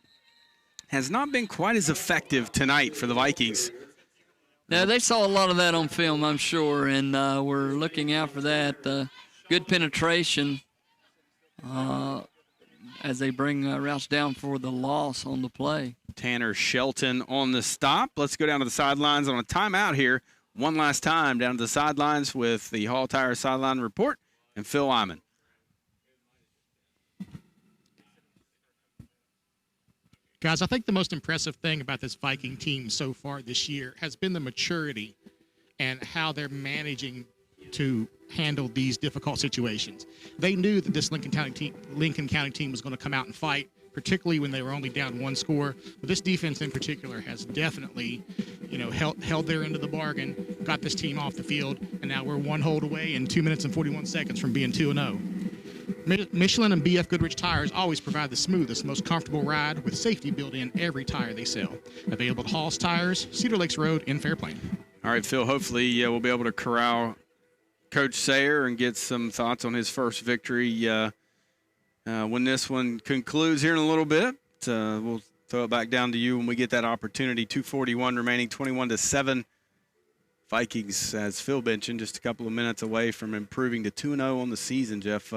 has not been quite as effective tonight for the Vikings. Yeah, they saw a lot of that on film, I'm sure, and we're looking out for that. Good penetration as they bring Roush down for the loss on the play. Tanner Shelton on the stop. Let's go down to the sidelines on a timeout here. One last time down to the sidelines with the Hall Tire Sideline Report and Phil Lyman. Guys, I think the most impressive thing about this Viking team so far this year has been the maturity and how they're managing to handle these difficult situations. They knew that this Lincoln County team was going to come out and fight, particularly when they were only down one score. But this defense in particular has definitely, held their end of the bargain, got this team off the field, and now we're one hold away in 2 minutes and 41 seconds from being 2-0. Michelin and BF Goodrich tires always provide the smoothest, most comfortable ride with safety built in every tire they sell. Available at Hall's Tires, Cedar Lakes Road in Fairplain. All right, Phil, hopefully we'll be able to corral Coach Sayer and get some thoughts on his first victory when this one concludes here in a little bit. We'll throw it back down to you when we get that opportunity. 2:41 remaining, 21-7. Vikings, as Phil mentioned, just a couple of minutes away from improving to 2-0 on the season. Jeff,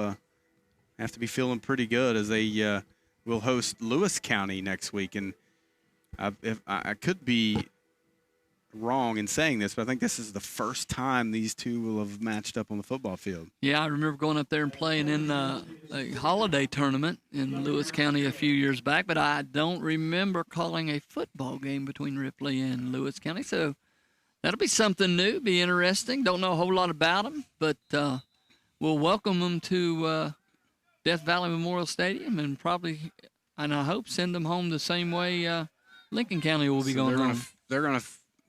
have to be feeling pretty good as they will host Lewis County next week. And I could be wrong in saying this, but I think this is the first time these two will have matched up on the football field. Yeah, I remember going up there and playing in a holiday tournament in Lewis County a few years back, but I don't remember calling a football game between Ripley and Lewis County. So that'll be something new, be interesting. Don't know a whole lot about them, but we'll welcome them to Death Valley Memorial Stadium and probably, and I hope, send them home the same way Lincoln County will be going home.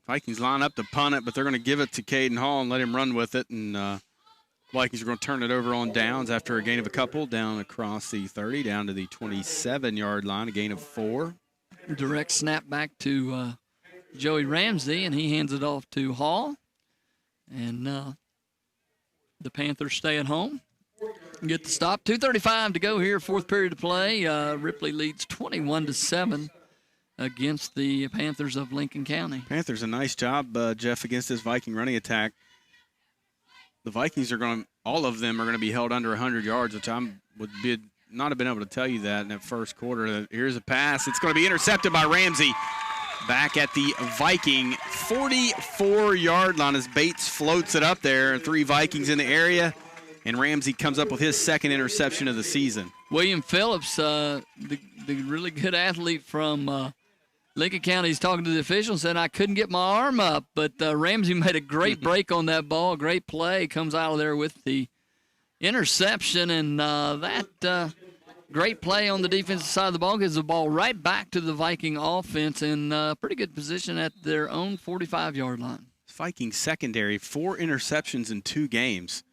Vikings line up to punt it, but they're going to give it to Caden Hall and let him run with it. And Vikings are going to turn it over on downs after a gain of a couple, down across the 30, down to the 27-yard line, a gain of 4. Direct snap back to Joey Ramsey, and he hands it off to Hall. And the Panthers stay at home. Get the stop. 2:35 to go here, fourth period of play. Ripley leads 21-7 against the Panthers of Lincoln County. Panthers, a nice job, Jeff, against this Viking running attack. The Vikings all of them are going to be held under 100 yards, which not have been able to tell you that in that first quarter. Here's a pass. It's going to be intercepted by Ramsey. Back at the Viking 44-yard line as Bates floats it up there. 3 Vikings in the area, and Ramsey comes up with his second interception of the season. William Phillips, the really good athlete from Lincoln County, is talking to the officials, said, I couldn't get my arm up, but Ramsey made a great break on that ball, great play, comes out of there with the interception, and that great play on the defensive side of the ball gives the ball right back to the Viking offense in pretty good position at their own 45-yard line. Viking secondary, 4 interceptions in 2 games,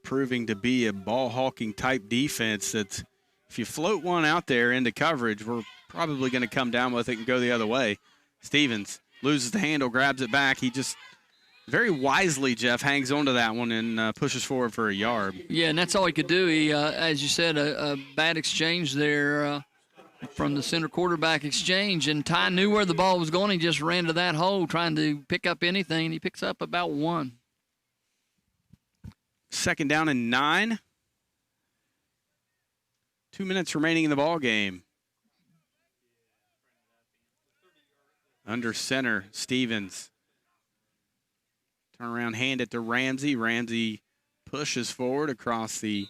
proving to be a ball-hawking type defense that if you float one out there into coverage, we're probably going to come down with it and go the other way. Stevens loses the handle, grabs it back. He just very wisely, Jeff, hangs on to that one and pushes forward for a yard. Yeah, and that's all he could do. He, as you said, a bad exchange there from the center quarterback exchange, and Ty knew where the ball was going. He just ran to that hole trying to pick up anything, and he picks up about 1. Second down and 9. 2 minutes remaining in the ball game. Under center, Stevens. Turn around, hand it to Ramsey. Ramsey pushes forward across the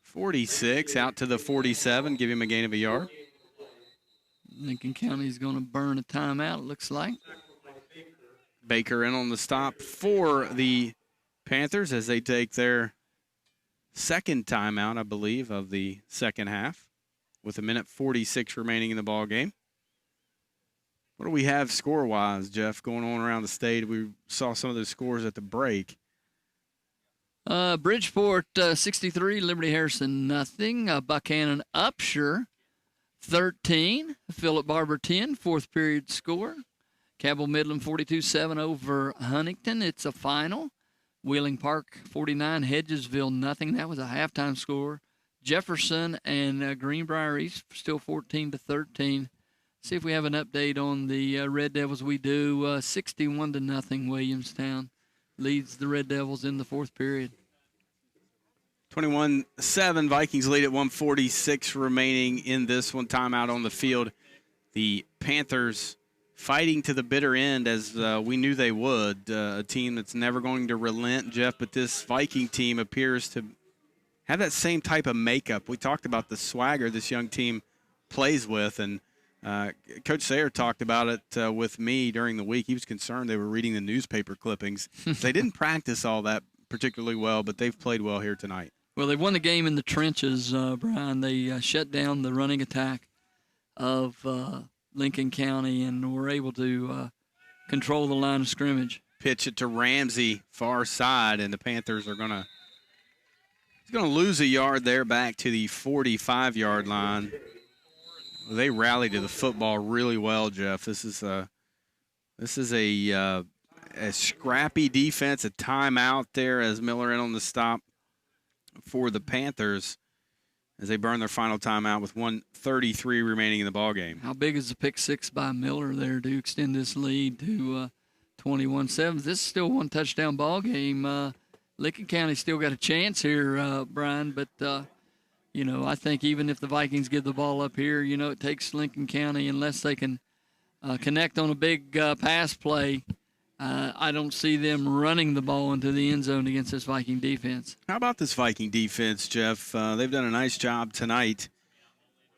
46, out to the 47, give him a gain of a yard. Lincoln County is going to burn a timeout, it looks like. Baker in on the stop for the Panthers as they take their second timeout, I believe, of the second half, with 1:46 remaining in the ball game. What do we have score-wise, Jeff, going on around the state? We saw some of those scores at the break. Bridgeport 63, Liberty Harrison nothing. Buchanan Upshur 13, Phillip Barber 10, fourth period score. Cabell Midland 42-7 over Huntington. It's a final. Wheeling Park 49, Hedgesville nothing. That was a halftime score. Jefferson and Greenbrier East still 14-13. See if we have an update on the Red Devils. We do. 61-0 Williamstown leads the Red Devils in the fourth period. 21-7, Vikings lead at 1:46 remaining in this one. Timeout on the field. The Panthers fighting to the bitter end, as we knew they would. A team that's never going to relent, Jeff, but this Viking team appears to have that same type of makeup. We talked about the swagger this young team plays with, and Coach Sayer talked about it with me during the week. He was concerned they were reading the newspaper clippings. They didn't practice all that particularly well, but they've played well here tonight. Well, they won the game in the trenches, Brian. They shut down the running attack of Lincoln County and were able to control the line of scrimmage. Pitch it to Ramsey, far side, and the Panthers are going to lose a yard there back to the 45-yard line. They rallied to the football really well, Jeff. This is a scrappy defense, a timeout there as Miller in on the stop for the Panthers as they burn their final timeout with 1:33 remaining in the ballgame. How big is the pick six by Miller there to extend this lead to 21-7? This is still one touchdown ball game. Lincoln County still got a chance here, Brian, but I think even if the Vikings give the ball up here, it takes Lincoln County, unless they can connect on a big pass play, I don't see them running the ball into the end zone against this Viking defense. How about this Viking defense, Jeff? They've done a nice job tonight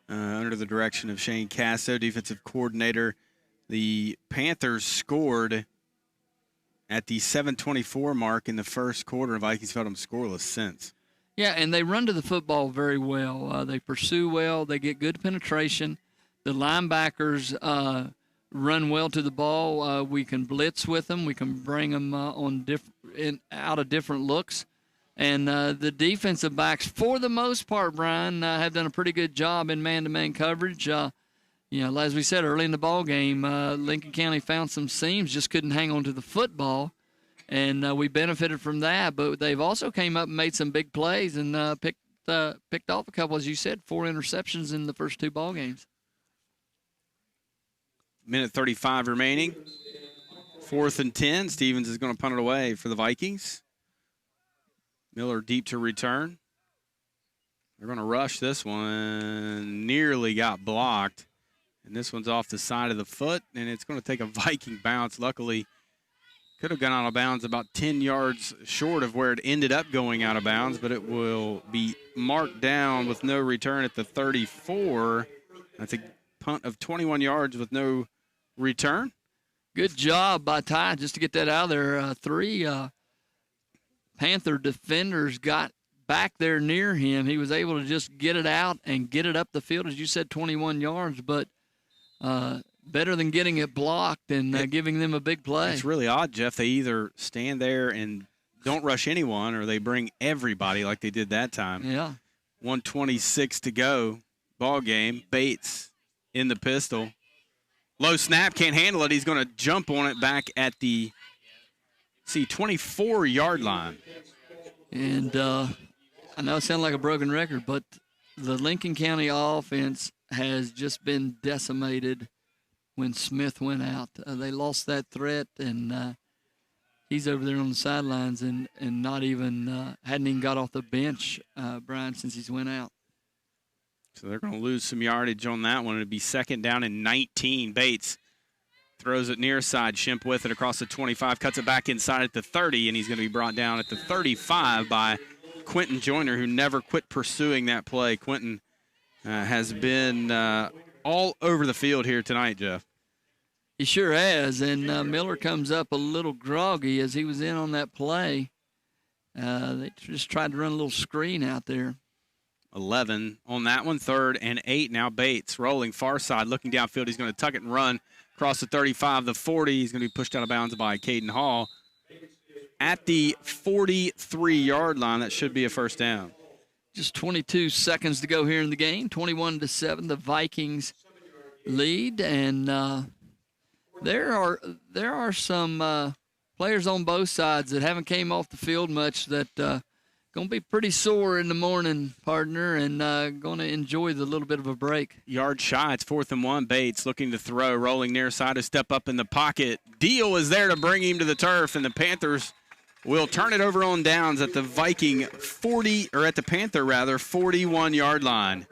under the direction of Shane Casso, defensive coordinator. The Panthers scored at the 7:24 mark in the first quarter. Vikings held them scoreless since. Yeah, and they run to the football very well. They pursue well. They get good penetration. The linebackers run well to the ball. We can blitz with them. We can bring them out of different looks. And the defensive backs, for the most part, Brian, have done a pretty good job in man-to-man coverage. As we said early in the ball game, Lincoln County found some seams, just couldn't hang on to the football. And we benefited from that, but they've also came up and made some big plays and picked off a couple, as you said, 4 interceptions in the first 2 ball games. Minute 35 remaining. 4th and 10. Stevens is going to punt it away for the Vikings. Miller deep to return. They're going to rush this one. Nearly got blocked. And this one's off the side of the foot, and it's going to take a Viking bounce. Luckily, could have gone out of bounds about 10 yards short of where it ended up going out of bounds, but it will be marked down with no return at the 34. That's a punt of 21 yards with no return. Good job by Ty just to get that out of there. 3 Panther defenders got back there near him. He was able to just get it out and get it up the field, as you said, 21 yards, but better than getting it blocked and giving them a big play. It's really odd, Jeff. They either stand there and don't rush anyone, or they bring everybody like they did that time. Yeah. 1:26 to go. Ball game. Bates in the pistol. Low snap, can't handle it. He's going to jump on it back at the 24-yard line. And I know it sounds like a broken record, but the Lincoln County offense has just been decimated when Smith went out. They lost that threat, and he's over there on the sidelines and not even hadn't even got off the bench, Brian, since he's went out. So they're going to lose some yardage on that one. It'll be 2nd down and 19. Bates throws it near side. Shimp with it across the 25, cuts it back inside at the 30, and he's going to be brought down at the 35 by Quentin Joyner, who never quit pursuing that play. Quentin has been all over the field here tonight, Jeff. He sure has, and Miller comes up a little groggy as he was in on that play. They just tried to run a little screen out there. 11 on that one, 3rd and 8. Now Bates rolling far side, looking downfield. He's going to tuck it and run across the 35, the 40. He's going to be pushed out of bounds by Caden Hall. At the 43-yard line, that should be a first down. Just 22 seconds to go here in the game. 21-7, the Vikings lead, and there are some players on both sides that haven't came off the field much that going to be pretty sore in the morning, partner, and going to enjoy the little bit of a break. Yard shy. It's 4th and 1. Bates looking to throw, rolling near side to step up in the pocket. Deal is there to bring him to the turf, and the Panthers will turn it over on downs at the Viking 41-yard line.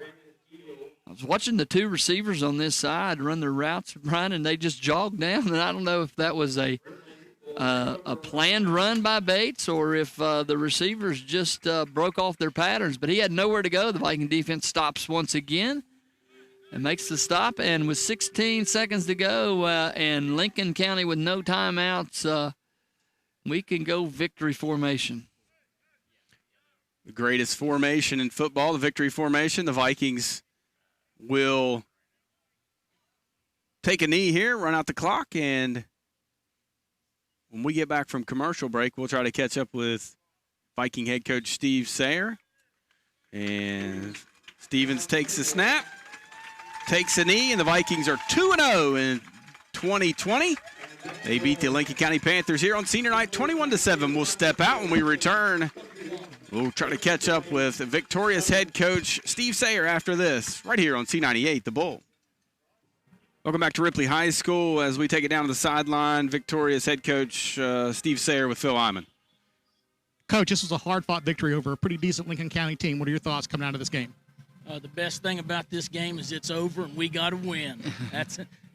I was watching the 2 receivers on this side run their routes, Brian, and they just jogged down, and I don't know if that was a planned run by Bates or if the receivers just broke off their patterns, but he had nowhere to go. The Viking defense stops once again and makes the stop, and with 16 seconds to go and Lincoln County with no timeouts, we can go victory formation. The greatest formation in football, the victory formation. The Vikings will take a knee here, run out the clock, and when we get back from commercial break, we'll try to catch up with Viking head coach Steve Sayre. And Stevens takes the snap, takes a knee, and the Vikings are 2-0 in 2020. They beat the Lincoln County Panthers here on senior night 21-7. We'll step out when we return. We'll try to catch up with victorious head coach Steve Sayre after this, right here on C98, The Bull. Welcome back to Ripley High School as we take it down to the sideline. Victorious head coach Steve Sayre with Phil Hyman. Coach, this was a hard-fought victory over a pretty decent Lincoln County team. What are your thoughts coming out of this game? The best thing about this game is it's over and we got to win.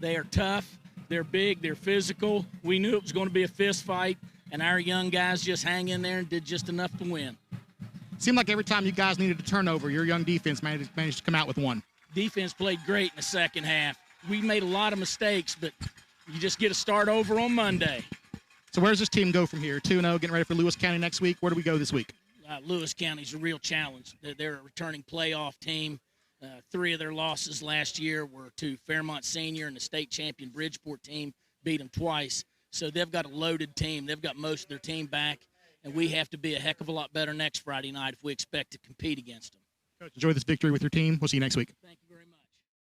They are tough. They're big. They're physical. We knew it was going to be a fist fight, and our young guys just hang in there and did just enough to win. Seemed like every time you guys needed a turnover, your young defense managed to come out with one. Defense played great in the second half. We made a lot of mistakes, but you just get a start over on Monday. So where does this team go from here? 2-0, getting ready for Lewis County next week. Where do we go this week? Lewis County's a real challenge. They're a returning playoff team. 3 of their losses last year were to Fairmont Senior, and the state champion Bridgeport team beat them twice. So they've got a loaded team. They've got most of their team back, and we have to be a heck of a lot better next Friday night if we expect to compete against them. Coach, enjoy this victory with your team. We'll see you next week. Thank you.